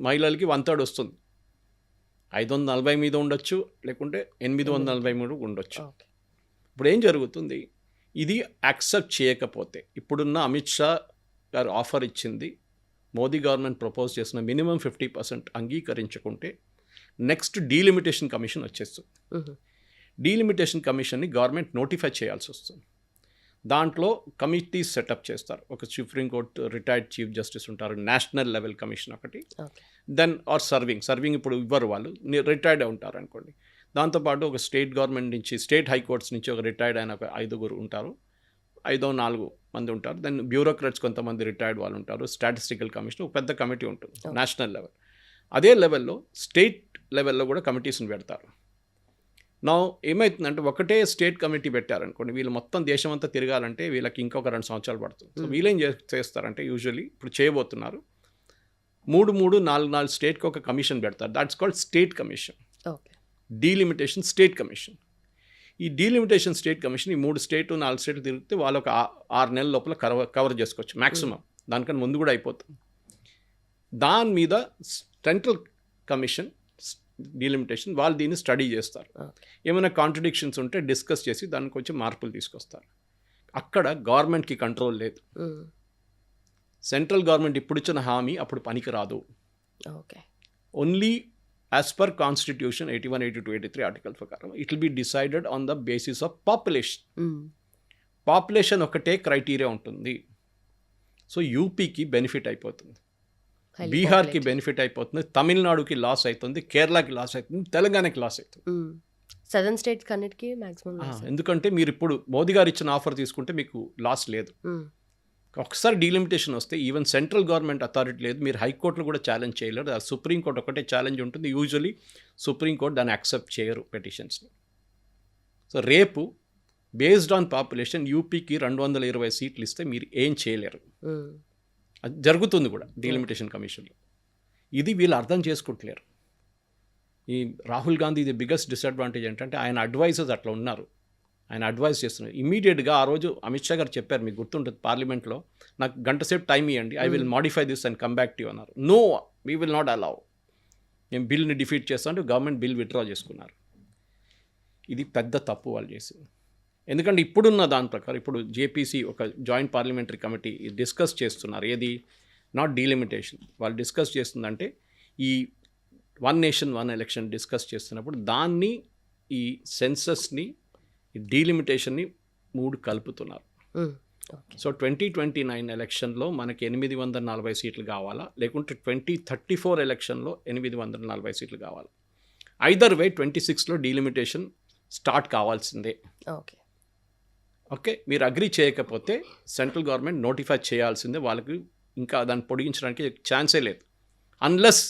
మహిళలకి 1/3 వస్తుంది. 540 మీద ఉండొచ్చు, లేకుంటే 843 ఉండొచ్చు. ఇప్పుడు ఏం జరుగుతుంది? ఇది యాక్సెప్ట్ చేయకపోతే, ఇప్పుడున్న అమిత్ షా గారు ఆఫర్ ఇచ్చింది, మోదీ గవర్నమెంట్ ప్రపోజ్ చేసిన మినిమం 50% అంగీకరించుకుంటే నెక్స్ట్ డీలిమిటేషన్ కమిషన్ వచ్చేస్తుంది. డీలిమిటేషన్ కమిషన్ని గవర్నమెంట్ నోటిఫై చేయాల్సి వస్తుంది. దాంట్లో కమిటీస్ సెటప్ చేస్తారు. ఒక సుప్రీంకోర్టు రిటైర్డ్ చీఫ్ జస్టిస్ ఉంటారు, నేషనల్ లెవెల్ కమిషన్ ఒకటి, దెన్ ఆర్ సర్వింగ్ ఇప్పుడు ఇవ్వరు, వాళ్ళు రిటైర్డ్ ఉంటారు అనుకోండి. దాంతోపాటు ఒక స్టేట్ గవర్నమెంట్ నుంచి, స్టేట్ హైకోర్ట్స్ నుంచి ఒక రిటైర్డ్ అయిన ఒక 5 ఉంటారు, 4 మంది ఉంటారు. దెన్ బ్యూరోక్రాట్స్ కొంతమంది రిటైర్డ్ వాళ్ళు ఉంటారు, స్టాటిస్టికల్ కమిషన్, ఒక పెద్ద కమిటీ ఉంటుంది నేషనల్ లెవెల్. అదే లెవెల్లో స్టేట్ లెవెల్లో కూడా కమిటీస్ని పెడతారు. నా ఏమవుతుందంటే ఒకటే స్టేట్ కమిటీ పెట్టారనుకోండి, వీళ్ళు మొత్తం దేశం అంతా తిరగాలంటే వీళ్ళకి ఇంకొక 2 సంవత్సరాలు పడుతుంది. సో వీళ్ళేం చేస్తారంటే యూజువల్లీ ఇప్పుడు చేయబోతున్నారు 4 స్టేట్కి ఒక కమిషన్ పెడతారు. That's called state commission. Okay. Delimitation state commission. ఈ డీలిమిటేషన్ స్టేట్ కమిషన్ ఈ 3 స్టేట్ 4 స్టేట్లు తిరిగితే వాళ్ళు ఒక 6 నెలల లోపల కవర్ చేసుకోవచ్చు మ్యాక్సిమం. దానికన్నా ముందు కూడా అయిపోతుంది. దాని మీద సెంట్రల్ కమిషన్ డీలిమిటేషన్ వాళ్ళు దీన్ని స్టడీ చేస్తారు. ఏమైనా కాంట్రడిక్షన్స్ ఉంటే డిస్కస్ చేసి దానికి కొంచెం మార్పులు తీసుకొస్తారు. అక్కడ గవర్నమెంట్కి కంట్రోల్ లేదు. సెంట్రల్ గవర్నమెంట్ ఇప్పుడు ఇచ్చిన హామీ అప్పుడు పనికి రాదు. Okay. Only as per constitution 81, 82, 83 article ప్రకారం it will be decided on the basis of population. Population ఒకటే క్రైటీరియా ఉంటుంది. సో యూపీకి బెనిఫిట్ అయిపోతుంది, బీహార్కి బెనిఫిట్ అయిపోతుంది, తమిళనాడుకి లాస్ అవుతుంది, కేరళకి లాస్ అవుతుంది, తెలంగాణకి లాస్ అవుతుంది. సదర్న్ స్టేట్స్ అన్నిటికీ మ్యాక్సిమం. ఎందుకంటే మీరు ఇప్పుడు మోదీ గారు ఇచ్చిన ఆఫర్ తీసుకుంటే మీకు లాస్ లేదు. ఒకసారి డీలిమిటేషన్ వస్తే ఈవెన్ సెంట్రల్ గవర్నమెంట్ అథారిటీ లేదు, మీరు హైకోర్టులో కూడా ఛాలెంజ్ చేయలేరు. సుప్రీంకోర్టు ఒకటే ఛాలెంజ్ ఉంటుంది. యూజువలీ సుప్రీంకోర్టు దాన్ని యాక్సెప్ట్ చేయరు పిటిషన్స్ని. సో రేపు బేస్డ్ ఆన్ పాపులేషన్ యూపీకి 220 సీట్లు ఇస్తే మీరు ఏం చేయలేరు. అది జరుగుతుంది కూడా డీలిమిటేషన్ కమిషన్లో. ఇది వీళ్ళు అర్థం చేసుకుంటలేరు. ఈ రాహుల్ గాంధీ ఇది బిగ్గెస్ట్ డిసడ్వాంటేజ్ ఏంటంటే ఆయన అడ్వైజర్స్ అట్లా ఉన్నారు, ఆయన అడ్వైజ్ చేస్తున్నారు. ఇమీడియట్గా ఆ రోజు అమిత్ షా గారు చెప్పారు, మీకు గుర్తుంటుంది పార్లమెంట్లో, నాకు గంట సేపు టైం ఇవ్వండి, I will modify this and come back to you అన్నారు. No, we will not allow, మేము బిల్ని డిఫీట్ చేస్తామంటే గవర్నమెంట్ బిల్ విత్డ్రా చేసుకున్నారు. ఇది పెద్ద తప్పు వాళ్ళు చేసింది. ఎందుకంటే ఇప్పుడున్న దాని ప్రకారం ఇప్పుడు జేపీసీ ఒక జాయింట్ పార్లమెంటరీ కమిటీ డిస్కస్ చేస్తున్నారు. ఏది నాట్ డీలిమిటేషన్, వాళ్ళు డిస్కస్ చేస్తుందంటే ఈ 1 నేషన్ 1 ఎలక్షన్ డిస్కస్ చేస్తున్నప్పుడు దాన్ని ఈ సెన్సస్ని డీలిమిటేషన్ని 3 కలుపుతున్నారు. సో 2029 ఎలక్షన్లో మనకి 840 సీట్లు కావాలా, లేకుంటే 2034 ఎలక్షన్లో 840 సీట్లు కావాలా. ఐదర్ వే 26లో డీలిమిటేషన్ స్టార్ట్ కావాల్సిందే. ఓకే, మీరు అగ్రీ చేయకపోతే సెంట్రల్ గవర్నమెంట్ నోటిఫై చేయాల్సిందే. వాళ్ళకి ఇంకా దాన్ని పొడిగించడానికి ఛాన్సే లేదు. అన్లెస్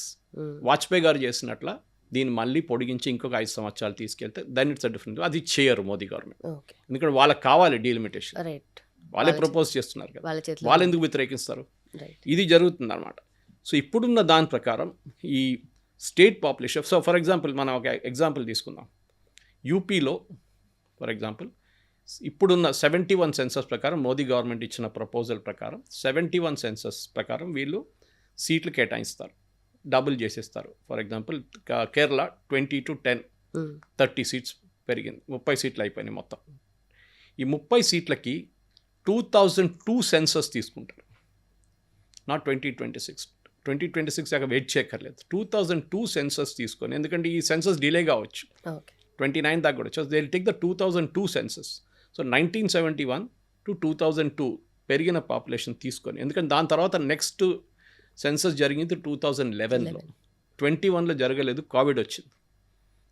వాజ్పేయి గారు చేసినట్ల దీన్ని మళ్ళీ పొడిగించి ఇంకొక 5 సంవత్సరాలు తీసుకెళ్తే దెన్ ఇట్స్ అ డిఫరెంట్. అది చేయరు మోదీ గవర్నమెంట్. ఎందుకంటే వాళ్ళకి కావాలి డీలిమిటేషన్, వాళ్ళే ప్రపోజ్ చేస్తున్నారు కదా, వాళ్ళు ఎందుకు వ్యతిరేకిస్తారు? ఇది జరుగుతుంది అనమాట. సో ఇప్పుడున్న దాని ప్రకారం ఈ state population, so for example మనం ఒక ఎగ్జాంపుల్ తీసుకుందాం. యూపీలో ఫర్ ఎగ్జాంపుల్ ఇప్పుడున్న 71 సెన్సస్ ప్రకారం, మోదీ గవర్నమెంట్ ఇచ్చిన ప్రపోజల్ ప్రకారం 71 సెన్సస్ ప్రకారం వీళ్ళు సీట్లు కేటాయిస్తారు, డబుల్ చేసేస్తారు. For example Kerala 20 to 10 30 seats పెరిగింది, 30 సీట్లు అయిపోయినాయి మొత్తం. ఈ 30 సీట్లకి 2002 సెన్సస్ తీసుకుంటారు, నాట్ 2026 దాకా వెయిట్ చేయక్కర్లేదు. 2002 సెన్సస్ తీసుకొని, ఎందుకంటే ఈ సెన్సస్ డిలే కావచ్చు, 29 దాకా కూడా. So they will take the 2002 census. So 1971 to 2002 పెరిగిన పాపులేషన్ తీసుకొని, ఎందుకంటే దాని తర్వాత నెక్స్ట్ సెన్సస్ జరిగింది 2011లో, 21లో జరగలేదు, కోవిడ్ వచ్చింది.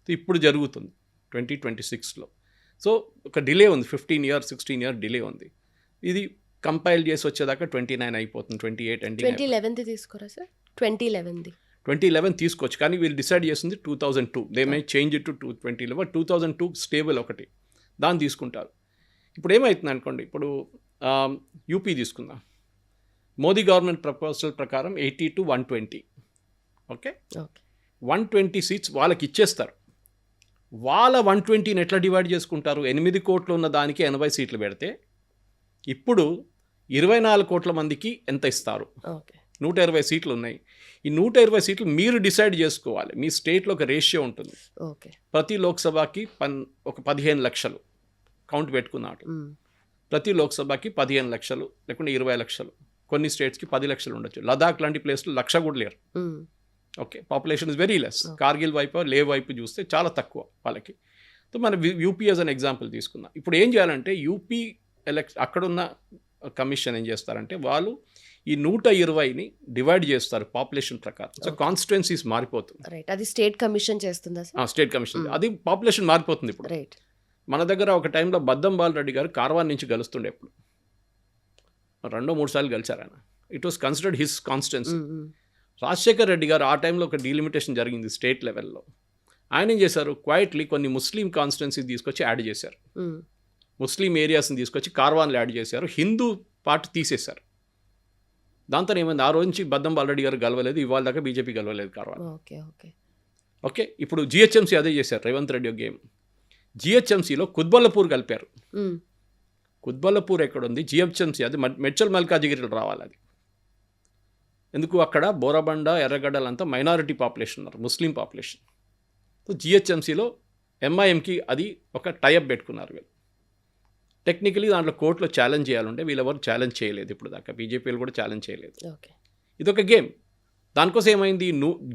ఇప్పుడు జరుగుతుంది 2026లో. సో ఒక డిలే ఉంది, 15 years 16 years డిలే ఉంది. ఇది కంపైల్ చేసి వచ్చేదాకా 29 అయిపోతుంది, 28 ఎండింగ్. 2011 తీసుకోరా సార్? 2011 తీసుకోవచ్చు, కానీ వీళ్ళు డిసైడ్ చేసింది 2002. They may change it to 2011. 2002 stable ఒకటి, దాన్ని తీసుకుంటారు. ఇప్పుడు ఏమవుతుంది అనుకోండి, ఇప్పుడు యూపీ తీసుకుందాం. మోదీ గవర్నమెంట్ ప్రపోజల్ ప్రకారం 80 to 120. ఓకే, 120 సీట్స్ వాళ్ళకి ఇచ్చేస్తారు. వాళ్ళ 120ని ఎట్లా డివైడ్ చేసుకుంటారు? 8 కోట్లు ఉన్న దానికి 80 సీట్లు పెడితే ఇప్పుడు 24 కోట్ల మందికి ఎంత ఇస్తారు? 120 సీట్లు ఉన్నాయి. ఈ 120 సీట్లు మీరు డిసైడ్ చేసుకోవాలి. మీ స్టేట్లో ఒక రేషియో ఉంటుంది. ప్రతి లోక్సభకి ఒక 15 లక్షలు కౌంట్ పెట్టుకున్నాడు. ప్రతి లోక్సభకి 15 లక్షలు లేకుంటే 20 లక్షలు, కొన్ని స్టేట్స్కి 10 లక్షలు ఉండొచ్చు. లదాఖ్ లాంటి ప్లేస్లో 1,00,000 కూడా లేరు. Okay, population is very less. Kargil వైపు లే వైపు చూస్తే చాలా తక్కువ వాళ్ళకి. సో మన యూపీ యాజ్ అన్ ఎగ్జాంపుల్ తీసుకుందాం. ఇప్పుడు ఏం చేయాలంటే యూపీ అక్కడున్న కమిషన్ ఏం చేస్తారంటే వాళ్ళు ఈ 120ని డివైడ్ చేస్తారు పాపులేషన్ ప్రకారం. సో కాన్స్టిట్యుయెన్సీస్ మారిపోతుంది. అది స్టేట్ కమిషన్ చేస్తుందా? స్టేట్ కమిషన్, అది పాపులేషన్ మారిపోతుంది. ఇప్పుడు మన దగ్గర ఒక టైంలో బద్దం బాలరెడ్డి గారు కార్వాన్ నుంచి గెలుస్తుండే, ఎప్పుడు 2-3 సార్లు గెలిచారు ఆయన. It was considered his constituency. Rajasekhar Reddy గారు ఆ టైంలో ఒక డీలిమిటేషన్ జరిగింది స్టేట్ లెవెల్లో. ఆయన ఏం చేశారు, క్వైట్లీ కొన్ని ముస్లిం కాన్స్టిట్యున్సీ తీసుకొచ్చి యాడ్ చేశారు, ముస్లిం ఏరియాస్ని తీసుకొచ్చి కార్వాన్లు యాడ్ చేశారు, హిందూ పార్ట్ తీసేశారు. దాంతో ఏమైంది, ఆ రోజు నుంచి బద్దం బాలరెడ్డి గారు గెలవలేదు, ఇవాళ దాకా బీజేపీ గెలవలేదు కార్వాన్. ఓకే, ఇప్పుడు జిహెచ్ఎంసీ అదే చేశారు రేవంత్ రెడ్డి గేమ్. జిహెచ్ఎంసీలో కుత్బుల్లాపూర్ కలిపారు. కుత్బుల్లాపూర్ ఎక్కడుంది, జిహెచ్ఎంసీ అది మెడ్చల్ మల్కాజిగిరిలో రావాలి. అది ఎందుకు, అక్కడ బోరబండ ఎర్రగడ్డలంతా మైనారిటీ పాపులేషన్ ఉన్నారు, ముస్లిం పాపులేషన్. సో జిహెచ్ఎంసీలో ఎంఐఎంకి అది ఒక టైఅప్ పెట్టుకున్నారు వీళ్ళు. టెక్నికలీ దాంట్లో కోర్టులో ఛాలెంజ్ చేయాలంటే వీళ్ళెవరు ఛాలెంజ్ చేయలేదు, ఇప్పుడు దాకా బీజేపీలు కూడా ఛాలెంజ్ చేయలేదు. ఇదొక గేమ్. దానికోసం ఏమైంది,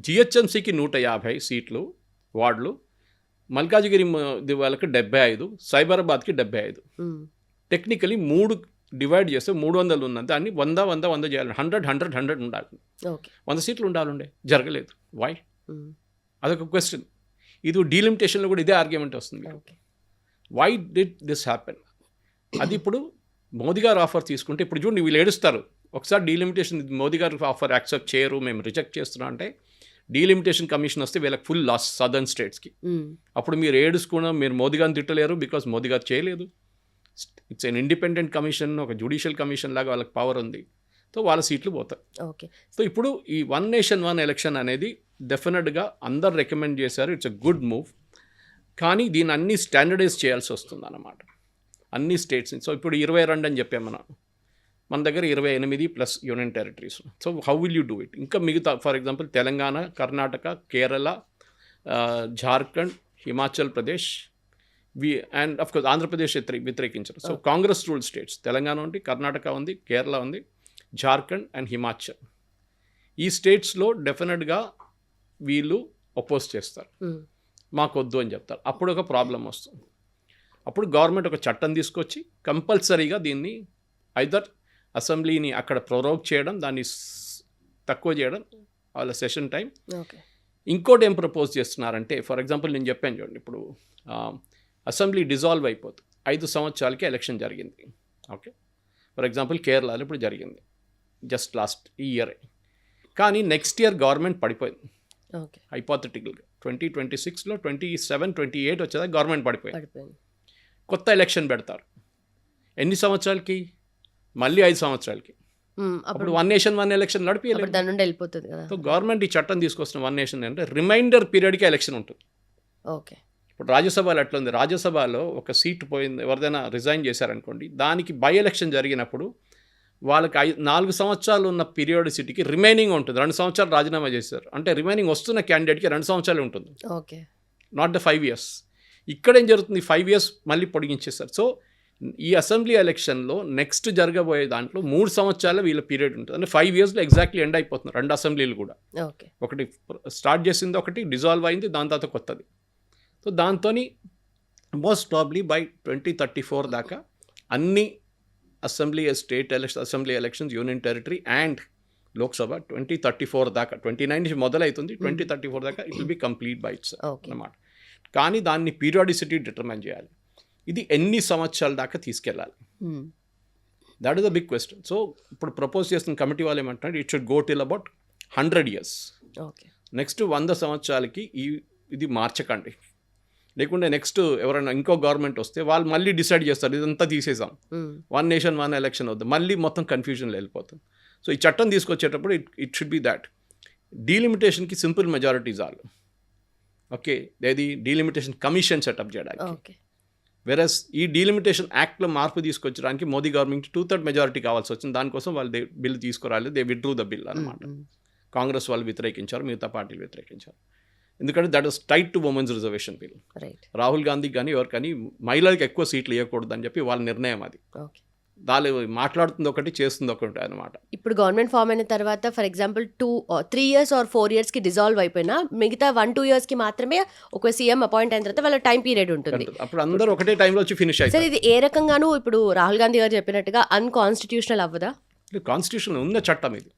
జిహెచ్ఎంసీకి 150 సీట్లు వార్డులు, మల్కాజిగిరి వాళ్ళకి 75, సైబరాబాద్కి 75. టెక్నికలీ 3 డివైడ్ చేస్తే 300 ఉన్నది, దాన్ని 100 చేయాలి, 100 ఉండాలి, 100 సీట్లు ఉండాలండే, జరగలేదు. వై? అదొక క్వశ్చన్. ఇది డీలిమిటేషన్లో కూడా ఇదే ఆర్గ్యుమెంట్ వస్తుంది. Why did this happen? అది ఇప్పుడు మోదీ గారు ఆఫర్ తీసుకుంటే, ఇప్పుడు చూడండి వీళ్ళు ఏడుస్తారు, ఒకసారి డీలిమిటేషన్ మోదీ గారు ఆఫర్ యాక్సెప్ట్ చేయరు, మేము రిజెక్ట్ చేస్తున్నాం అంటే డీలిమిటేషన్ కమిషన్ వస్తే వీళ్ళకి ఫుల్ లాస్ సదర్న్ స్టేట్స్కి. అప్పుడు మీరు ఏడుచుకున్నా మీరు మోదీ గారిని తిట్టలేరు, బికాజ్ మోదీ గారు చేయలేదు. ఇట్స్ ఎన్ ఇండిపెండెంట్ కమిషన్, ఒక జ్యుడిషియల్ కమిషన్ లాగా వాళ్ళకి పవర్ ఉంది. సో వాళ్ళ సీట్లు పోతాయి. ఓకే, సో ఇప్పుడు ఈ 1 నేషన్ 1 ఎలక్షన్ అనేది డెఫినెట్గా అందరు రికమెండ్ చేశారు, ఇట్స్ ఎ గుడ్ మూవ్. కానీ దీన్ని అన్ని స్టాండర్డైజ్ చేయాల్సి వస్తుంది అన్నమాట, అన్ని స్టేట్స్. సో ఇప్పుడు 22 అని చెప్పాము మన దగ్గర 28 plus union territories. So how will you do it? ఇంకా మిగతా for example Telangana, Karnataka, Kerala, Jharkhand, Himachal Pradesh, and of course Andhra Pradesh వ్యతిరేకించారు. So Congress rule states Telangana ఉంది, కర్ణాటక ఉంది, కేరళ ఉంది, జార్ఖండ్ అండ్ హిమాచల్. ఈ స్టేట్స్లో డెఫినెట్గా వీళ్ళు అపోజ్ చేస్తారు, మాకు వద్దు అని చెప్తారు. అప్పుడు ఒక ప్రాబ్లం వస్తుంది. అప్పుడు గవర్నమెంట్ ఒక చట్టం తీసుకొచ్చి కంపల్సరీగా దీన్ని ఐదర్ అసెంబ్లీని అక్కడ ప్రొరోగ్ చేయడం, దాన్ని తక్కువ చేయడం, వాళ్ళ సెషన్ టైం. ఇంకోటి ఏం ప్రపోజ్ చేస్తున్నారంటే, ఫర్ ఎగ్జాంపుల్ నేను చెప్పాను చూడండి, ఇప్పుడు అసెంబ్లీ డిజాల్వ్ అయిపోతుంది, 5 సంవత్సరాలకి ఎలక్షన్ జరిగింది. ఓకే, ఫర్ ఎగ్జాంపుల్ కేరళలో ఇప్పుడు జరిగింది జస్ట్ లాస్ట్ ఇయరే. కానీ నెక్స్ట్ ఇయర్ గవర్నమెంట్ పడిపోయింది. హైపోథెటికల్గా 2026లో 27, 28 వచ్చేదా గవర్నమెంట్ పడిపోయింది. కొత్త ఎలక్షన్ పెడతారు. ఎన్ని సంవత్సరాలకి? మళ్ళీ 5 సంవత్సరాలకి. అప్పుడు 1 నేషన్ 1 ఎలక్షన్ నడిపియలేదు. సో గవర్నమెంట్ ఈ చట్టం తీసుకొస్తున్న 1 నేషన్ అంటే రిమైండర్ పీరియడ్కి ఎలక్షన్ ఉంటుంది. ఓకే, ఇప్పుడు రాజ్యసభలో ఎట్లా ఉంది, రాజ్యసభలో ఒక సీట్ పోయింది, ఎవరిదైనా రిజైన్ చేశారనుకోండి, దానికి బై ఎలక్షన్ జరిగినప్పుడు వాళ్ళకి 4 సంవత్సరాలు ఉన్న పీరియాడిసిటీకి రిమైనింగ్ ఉంటుంది. 2 సంవత్సరాలు రాజీనామా చేశారు అంటే రిమైనింగ్ వస్తున్న క్యాండిడేట్కి 2 సంవత్సరాలు ఉంటుంది. Okay, not the 5 years. ఇక్కడ ఏం జరుగుతుంది, 5 years మళ్ళీ పొడిగించేస్తారు. సో ఈ అసెంబ్లీ ఎలక్షన్లో నెక్స్ట్ జరగబోయే దాంట్లో 3 సంవత్సరాల వీళ్ళ పీరియడ్ ఉంటుంది. అంటే 5 yearsలో ఎగ్జాక్ట్లీ ఎండ్ అయిపోతున్నారు 2 అసెంబ్లీలు కూడా. ఓకే, ఒకటి స్టార్ట్ చేసింది, ఒకటి డిజాల్వ్ అయింది, దాని తర్వాత కొత్తది. సో దాంతో మోస్ట్ ప్రాబ్లీ బై 2034 దాకా అన్ని assembly assembly elections, union territory and Lok Sabha 2034 దాకా, 29 నుంచి మొదలవుతుంది, 2034 దాకా it will B complete by it's అన్నమాట. కానీ దాన్ని పీరియాడిసిటీ డిటర్మైన్ చేయాలి. ఇది ఎన్ని సంవత్సరాల దాకా తీసుకెళ్ళాలి, that is the big question. So ఇప్పుడు ప్రపోజ్ చేస్తున్న కమిటీ వాళ్ళు ఏమంటారు, it should go till about 100 years. Next 100 సంవత్సరాలకి ఇది మార్చకండి, లేకుంటే నెక్స్ట్ ఎవరైనా ఇంకో గవర్నమెంట్ వస్తే వాళ్ళు మళ్ళీ డిసైడ్ చేస్తారు ఇదంతా తీసేసాం, 1 నేషన్ 1 ఎలక్షన్ వద్దు, మళ్ళీ మొత్తం కన్ఫ్యూజన్లో వెళ్ళిపోతుంది. సో ఈ చట్టం తీసుకొచ్చేటప్పుడు ఇట్ షుడ్ బి దాట్ డీలిమిటేషన్కి సింపుల్ మెజారిటీ చాలు. ఓకే, ఏది డీలిమిటేషన్ కమిషన్ సెటప్ చేయడానికి. వెరస్ ఈ డీలిమిటేషన్ యాక్ట్లో మార్పు తీసుకొచ్చడానికి మోదీ గవర్నమెంట్కి 2/3 మెజారిటీ కావాల్సి వచ్చింది. దానికోసం వాళ్ళు bill తీసుకురాలి, they withdraw the bill అనమాట. కాంగ్రెస్ వాళ్ళు వ్యతిరేకించారు, మిగతా పార్టీలు వ్యతిరేకించారు. ఎందుకంటే that is tight to women's reservation bill. Rahul Gandhi కానీ ఎవరు కానీ మహిళలకు ఎక్కువ సీట్లు ఇవ్వకూడదు అని చెప్పి వాళ్ళ నిర్ణయం అది. దాని మాట్లాడుతుంది ఒకటి, చేస్తుంది ఒకటి అనమాట. ఇప్పుడు గవర్నమెంట్ ఫామ్ అయిన తర్వాత ఫర్ ఎగ్జాంపుల్ 3 years or 4 yearsకి డిజాల్వ్ అయిపోయినా మిగతా 1-2 yearsకి మాత్రమే ఒక సీఎం అపాయింట్ అయిన తర్వాత వాళ్ళ టైం పీరియడ్ ఉంటుంది. అప్పుడు అందరూ ఒకటే టైంలో వచ్చి ఫినిష్ అయ్యారు. సార్ ఇది ఏ రకంగానూ ఇప్పుడు రాహుల్ గాంధీ గారు చెప్పినట్టుగా అన్కాన్స్టిట్యూషనల్ అవ్వదా? కాన్స్టిట్యూషన్ ఉన్న చట్టం ఇది.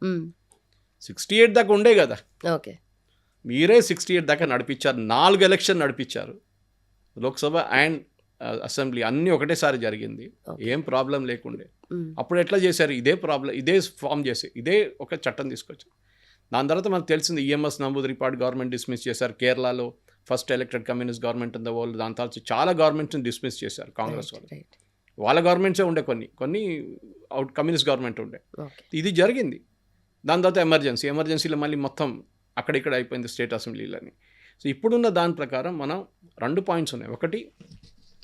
68 దాకా ఉండే కదా. ఓకే, మీరే 68 దాకా నడిపించారు, 4 ఎలక్షన్ నడిపించారు, లోక్సభ అండ్ అసెంబ్లీ అన్నీ ఒకటేసారి జరిగింది, ఏం ప్రాబ్లం లేకుండే. అప్పుడు ఎట్లా చేశారు, ఇదే ప్రాబ్లం, ఇదే ఫామ్ చేసి ఇదే ఒక చట్టం తీసుకొచ్చారు. దాని తర్వాత మనకు తెలిసింది ఈఎంఎస్ నమూదరిపాటు గవర్నమెంట్ డిస్మిస్ చేశారు, కేరళలో first elected communist government in the world, దాని తర్వాత చాలా గవర్నమెంట్స్ని డిస్మిస్ చేశారు కాంగ్రెస్ వాళ్ళు. రైట్. వాళ్ళ గవర్నమెంట్సే ఉండే కొన్ని అవుట్ కమ్యూనిస్ట్ గవర్నమెంట్ ఉండే. ఓకే. ఇది జరిగింది. దాని తర్వాత ఎమర్జెన్సీలో మళ్ళీ మొత్తం అక్కడిక్కడ అయిపోయింది స్టేట్ అసెంబ్లీలని. సో ఇప్పుడున్న దాని ప్రకారం మనం 2 పాయింట్స్ ఉన్నాయి. ఒకటి,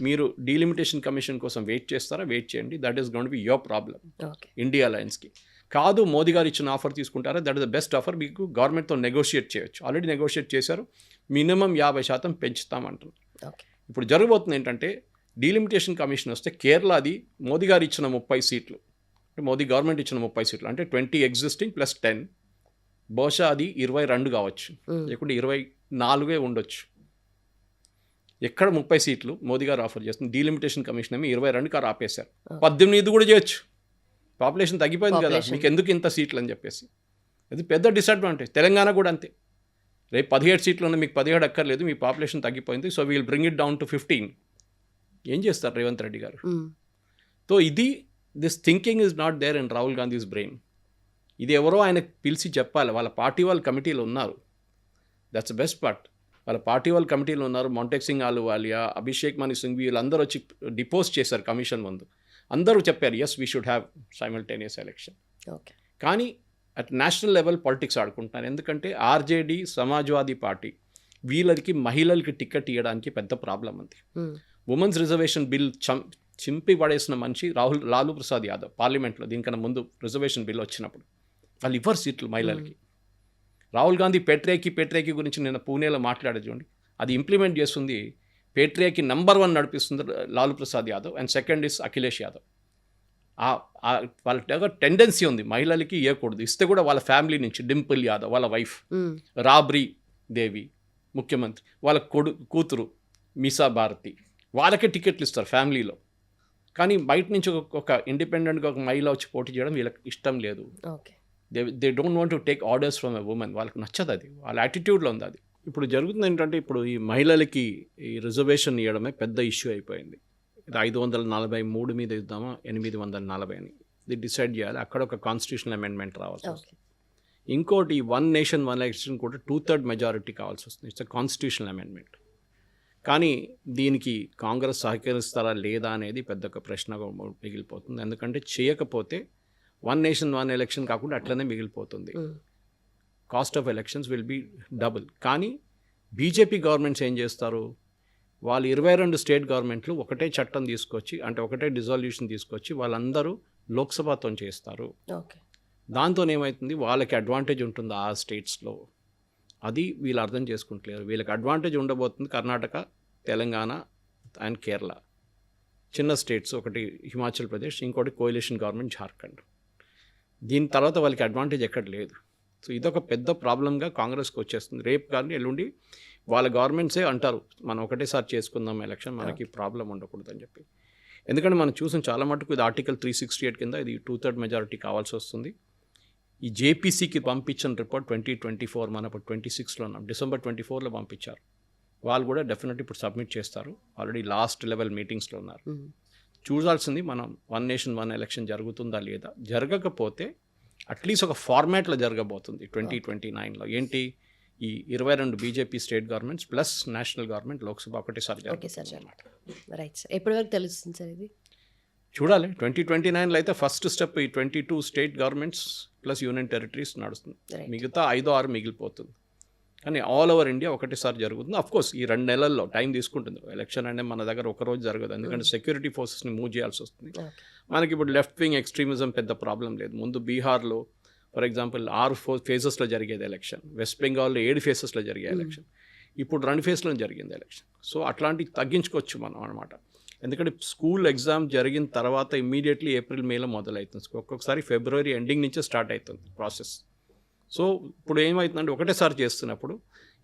మీరు డీలిమిటేషన్ కమిషన్ కోసం వెయిట్ చేస్తారా? వెయిట్ చేయండి. That is going to be your problem okay. India అలయన్స్కి. కాదు, మోదీ గారు ఇచ్చిన ఆఫర్ తీసుకుంటారా? That is the best offer. మీకు గవర్నమెంట్తో నెగోషియేట్ చేయొచ్చు. ఆల్రెడీ నెగోషియేట్ చేశారు. మినిమం 50% పెంచుతామంటున్నారు. ఓకే. ఇప్పుడు జరగబోతుంది ఏంటంటే, డీలిమిటేషన్ కమిషన్ వస్తే కేరళది మోదీ గారు ఇచ్చిన 30 సీట్లు, అంటే మోదీ గవర్నమెంట్ ఇచ్చిన 30 సీట్లు, అంటే 20 ఎగ్జిస్టింగ్ ప్లస్ 10, బహుశా అది 22 కావచ్చు, లేకుంటే 24 ఉండొచ్చు. ఎక్కడ 30 సీట్లు మోదీ గారు ఆఫర్ చేస్తుంది, డీలిమిటేషన్ కమిషన్ ఏమి 22 కారు ఆపేశారు. 18 కూడా చేయొచ్చు. పాపులేషన్ తగ్గిపోయింది కదా, మీకు ఎందుకు ఇంత సీట్లు అని చెప్పేసి. అది పెద్ద డిసడ్వాంటేజ్. తెలంగాణ కూడా అంతే. రేపు 17 సీట్లు ఉన్న మీకు 17 అక్కర్లేదు, మీ పాపులేషన్ తగ్గిపోయింది, so we'll bring it down to 15. ఏం చేస్తారు Revanth Reddy garu? So this thinking is not there in Rahul Gandhi's brain. ఇది ఎవరో ఆయన పిలిచి చెప్పాలి. వాళ్ళ పార్టీ వాళ్ళ కమిటీలో ఉన్నారు. That's best part. వాళ్ళ పార్టీ వాళ్ళ కమిటీలో ఉన్నారు. మొంటెక్ సింగ్ ఆలువాలియా, అభిషేక్ మను సింఘ్వి, వీళ్ళందరూ వచ్చి డిపోజ్ చేశారు కమిషన్ ముందు. అందరూ చెప్పారు as we should have simultaneous election. Okay. కానీ అట్ నేషనల్ లెవెల్ పాలిటిక్స్ ఆడుకుంటున్నారు. ఎందుకంటే ఆర్జేడీ, సమాజ్వాదీ పార్టీ వీళ్ళకి మహిళలకి టికెట్ ఇవ్వడానికి పెద్ద ప్రాబ్లం ఉంది. ఉమెన్స్ రిజర్వేషన్ బిల్ చింపి పడేసిన మనిషి లాలూ ప్రసాద్ యాదవ్ పార్లమెంట్లో. దీనికన్నా ముందు రిజర్వేషన్ బిల్ వచ్చినప్పుడు వాళ్ళు ఇవ్వరు సీట్లు మహిళలకి. రాహుల్ గాంధీ పేట్రేకి గురించి నిన్న పూణేలో మాట్లాడేది చూడండి. అది ఇంప్లిమెంట్ చేస్తుంది. పేట్రియాకి నంబర్ 1 నడిపిస్తుంది Lalu Prasad Yadav, and second is Akhilesh Yadav. వాళ్ళ దగ్గర టెండెన్సీ ఉంది మహిళలకి ఇవ్వకూడదు. ఇస్తే కూడా వాళ్ళ ఫ్యామిలీ నుంచి, డింపుల్ యాదవ్ వాళ్ళ వైఫ్, రాబ్రీ దేవి ముఖ్యమంత్రి, వాళ్ళ కూతురు మీసా భారతి, వాళ్ళకే టికెట్లు ఇస్తారు ఫ్యామిలీలో. కానీ బయట నుంచి ఒక ఇండిపెండెంట్గా ఒక మహిళ వచ్చి పోటీ చేయడం వీళ్ళకి ఇష్టం లేదు. Okay. They don't want to take orders from a women. వాళ్ళకి నచ్చదు అది, వాళ్ళ యాటిట్యూడ్లో ఉంది అది. ఇప్పుడు జరుగుతుంది ఏంటంటే, ఇప్పుడు ఈ మహిళలకి ఈ రిజర్వేషన్ ఇవ్వడమే పెద్ద ఇష్యూ అయిపోయింది. ఇది 543 మీద ఇద్దామా 840 అని ఇది డిసైడ్ చేయాలి. అక్కడ ఒక కాన్స్టిట్యూషనల్ అమెండ్మెంట్ రావాల్సి వస్తుంది. ఇంకోటి 1 నేషన్ 1 ఎలక్షన్ కూడా 2/3 మెజారిటీ కావాల్సి వస్తుంది. It's a constitutional amendment. కానీ దీనికి కాంగ్రెస్ సహకరిస్తారా లేదా అనేది పెద్ద ఒక ప్రశ్నగా మిగిలిపోతుంది. ఎందుకంటే చేయకపోతే 1 నేషన్ 1 ఎలక్షన్ కాకుండా అట్లనే మిగిలిపోతుంది. Cost of elections will be double. కానీ బీజేపీ గవర్నమెంట్స్ ఏం చేస్తారు, వాళ్ళు 22 స్టేట్ గవర్నమెంట్లు ఒకటే చట్టం తీసుకొచ్చి, అంటే ఒకటే డిజాల్యూషన్ తీసుకొచ్చి వాళ్ళందరూ లోక్సభతో చేస్తారు. దాంతో ఏమవుతుంది, వాళ్ళకి అడ్వాంటేజ్ ఉంటుంది ఆ స్టేట్స్లో. అది వీళ్ళు అర్థం చేసుకుంటలేరు. వీళ్ళకి అడ్వాంటేజ్ ఉండబోతుంది కర్ణాటక, తెలంగాణ అండ్ కేరళ, చిన్న స్టేట్స్. ఒకటి హిమాచల్ ప్రదేశ్, ఇంకోటి కోalition గవర్నమెంట్ జార్ఖండ్. దీని తర్వాత వాళ్ళకి అడ్వాంటేజ్ ఎక్కడ లేదు. సో ఇదొక పెద్ద ప్రాబ్లంగా కాంగ్రెస్కి వచ్చేస్తుంది. రేపు కానీ ఎల్లుండి వాళ్ళ గవర్నమెంట్సే అంటారు మనం ఒకటేసారి చేసుకుందాం ఎలక్షన్, మనకి ప్రాబ్లం ఉండకూడదని చెప్పి. ఎందుకంటే మనం చూసిన చాలా మటుకు ఇది ఆర్టికల్ 368 కింద ఇది 2/3 మెజారిటీ కావాల్సి వస్తుంది. ఈ జేపీసీకి పంపించిన రిపోర్ట్ 2024, మనం ఇప్పుడు 26లో ఉన్నాం, డిసెంబర్ 24లో పంపించారు. వాళ్ళు కూడా డెఫినెట్లీ ఇప్పుడు సబ్మిట్ చేస్తారు. ఆల్రెడీ లాస్ట్ లెవెల్ మీటింగ్స్లో ఉన్నారు. చూడాల్సింది మనం 1 నేషన్ 1 ఎలక్షన్ జరుగుతుందా లేదా. జరగకపోతే అట్లీస్ట్ ఒక ఫార్మాట్లో జరగబోతుంది 2029లో. ఏంటి, ఈ 22 BJP state governments plus national government Lok Sabha ఒకటేసారి జరుగుతుంది. Right sir. ఎప్పటి వరకు తెలుస్తుంది సార్ ఇది? చూడాలి. 2029లో అయితే ఫస్ట్ స్టెప్ ఈ 22 state governments plus union territories నడుస్తుంది. మిగతా 5-6 మిగిలిపోతుంది. కానీ ఆల్ ఓవర్ ఇండియా ఒకటేసారి జరుగుతుంది. అఫ్కోర్స్ ఈ 2 నెలల్లో టైం తీసుకుంటుంది. ఎలక్షన్ అంటే మన దగ్గర ఒక రోజు జరగదు, ఎందుకంటే సెక్యూరిటీ ఫోర్సెస్ని మూవ్ చేయాల్సి వస్తుంది. మనకి ఇప్పుడు లెఫ్ట్ వింగ్ ఎక్స్ట్రీమిజం పెద్ద ప్రాబ్లం లేదు. ముందు బీహార్లో ఫర్ ఎగ్జాంపుల్ 6 ఫేజెస్లో జరిగేది ఎలక్షన్, వెస్ట్ బెంగాల్లో 7 ఫేజెస్లో జరిగే ఎలక్షన్, ఇప్పుడు 2 ఫేజ్లో జరిగింది ఎలక్షన్. సో అట్లాంటివి తగ్గించుకోవచ్చు మనం అనమాట. ఎందుకంటే స్కూల్ ఎగ్జామ్ జరిగిన తర్వాత ఇమ్మీడియట్లీ ఏప్రిల్ మేలో మొదలవుతుంది. ఒక్కొక్కసారి ఫిబ్రవరి ఎండింగ్ నుంచే స్టార్ట్ అవుతుంది ప్రాసెస్. సో ఇప్పుడు ఏమవుతుందంటే ఒకటేసారి చేస్తున్నప్పుడు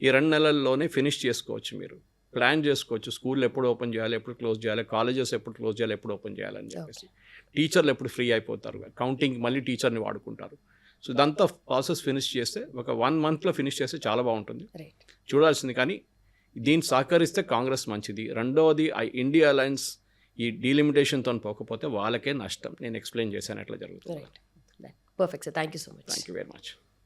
ఈ 2 నెలల్లోనే ఫినిష్ చేసుకోవచ్చు. మీరు ప్లాన్ చేసుకోవచ్చు, స్కూల్ ఎప్పుడు ఓపెన్ చేయాలి, ఎప్పుడు క్లోజ్ చేయాలి, కాలేజెస్ ఎప్పుడు క్లోజ్ చేయాలి, ఎప్పుడు ఓపెన్ చేయాలని చెప్పేసి. టీచర్లు ఎప్పుడు ఫ్రీ అయిపోతారు, కౌంటింగ్ మళ్ళీ టీచర్ని వాడుకుంటారు. సో ఇదంతా ప్రాసెస్ ఫినిష్ చేస్తే ఒక 1 మంత్లో ఫినిష్ చేస్తే చాలా బాగుంటుంది. చూడాల్సింది. కానీ దీన్ని సహకరిస్తే కాంగ్రెస్ మంచిది. రెండవది ఇండియా అలయన్స్ ఈ డీలిమిటేషన్తో పోకపోతే వాళ్ళకే నష్టం. నేను ఎక్స్ప్లెయిన్ చేశాను ఎట్లా జరుగుతుంది. Perfect sir. Thank you so much. Thank you very much.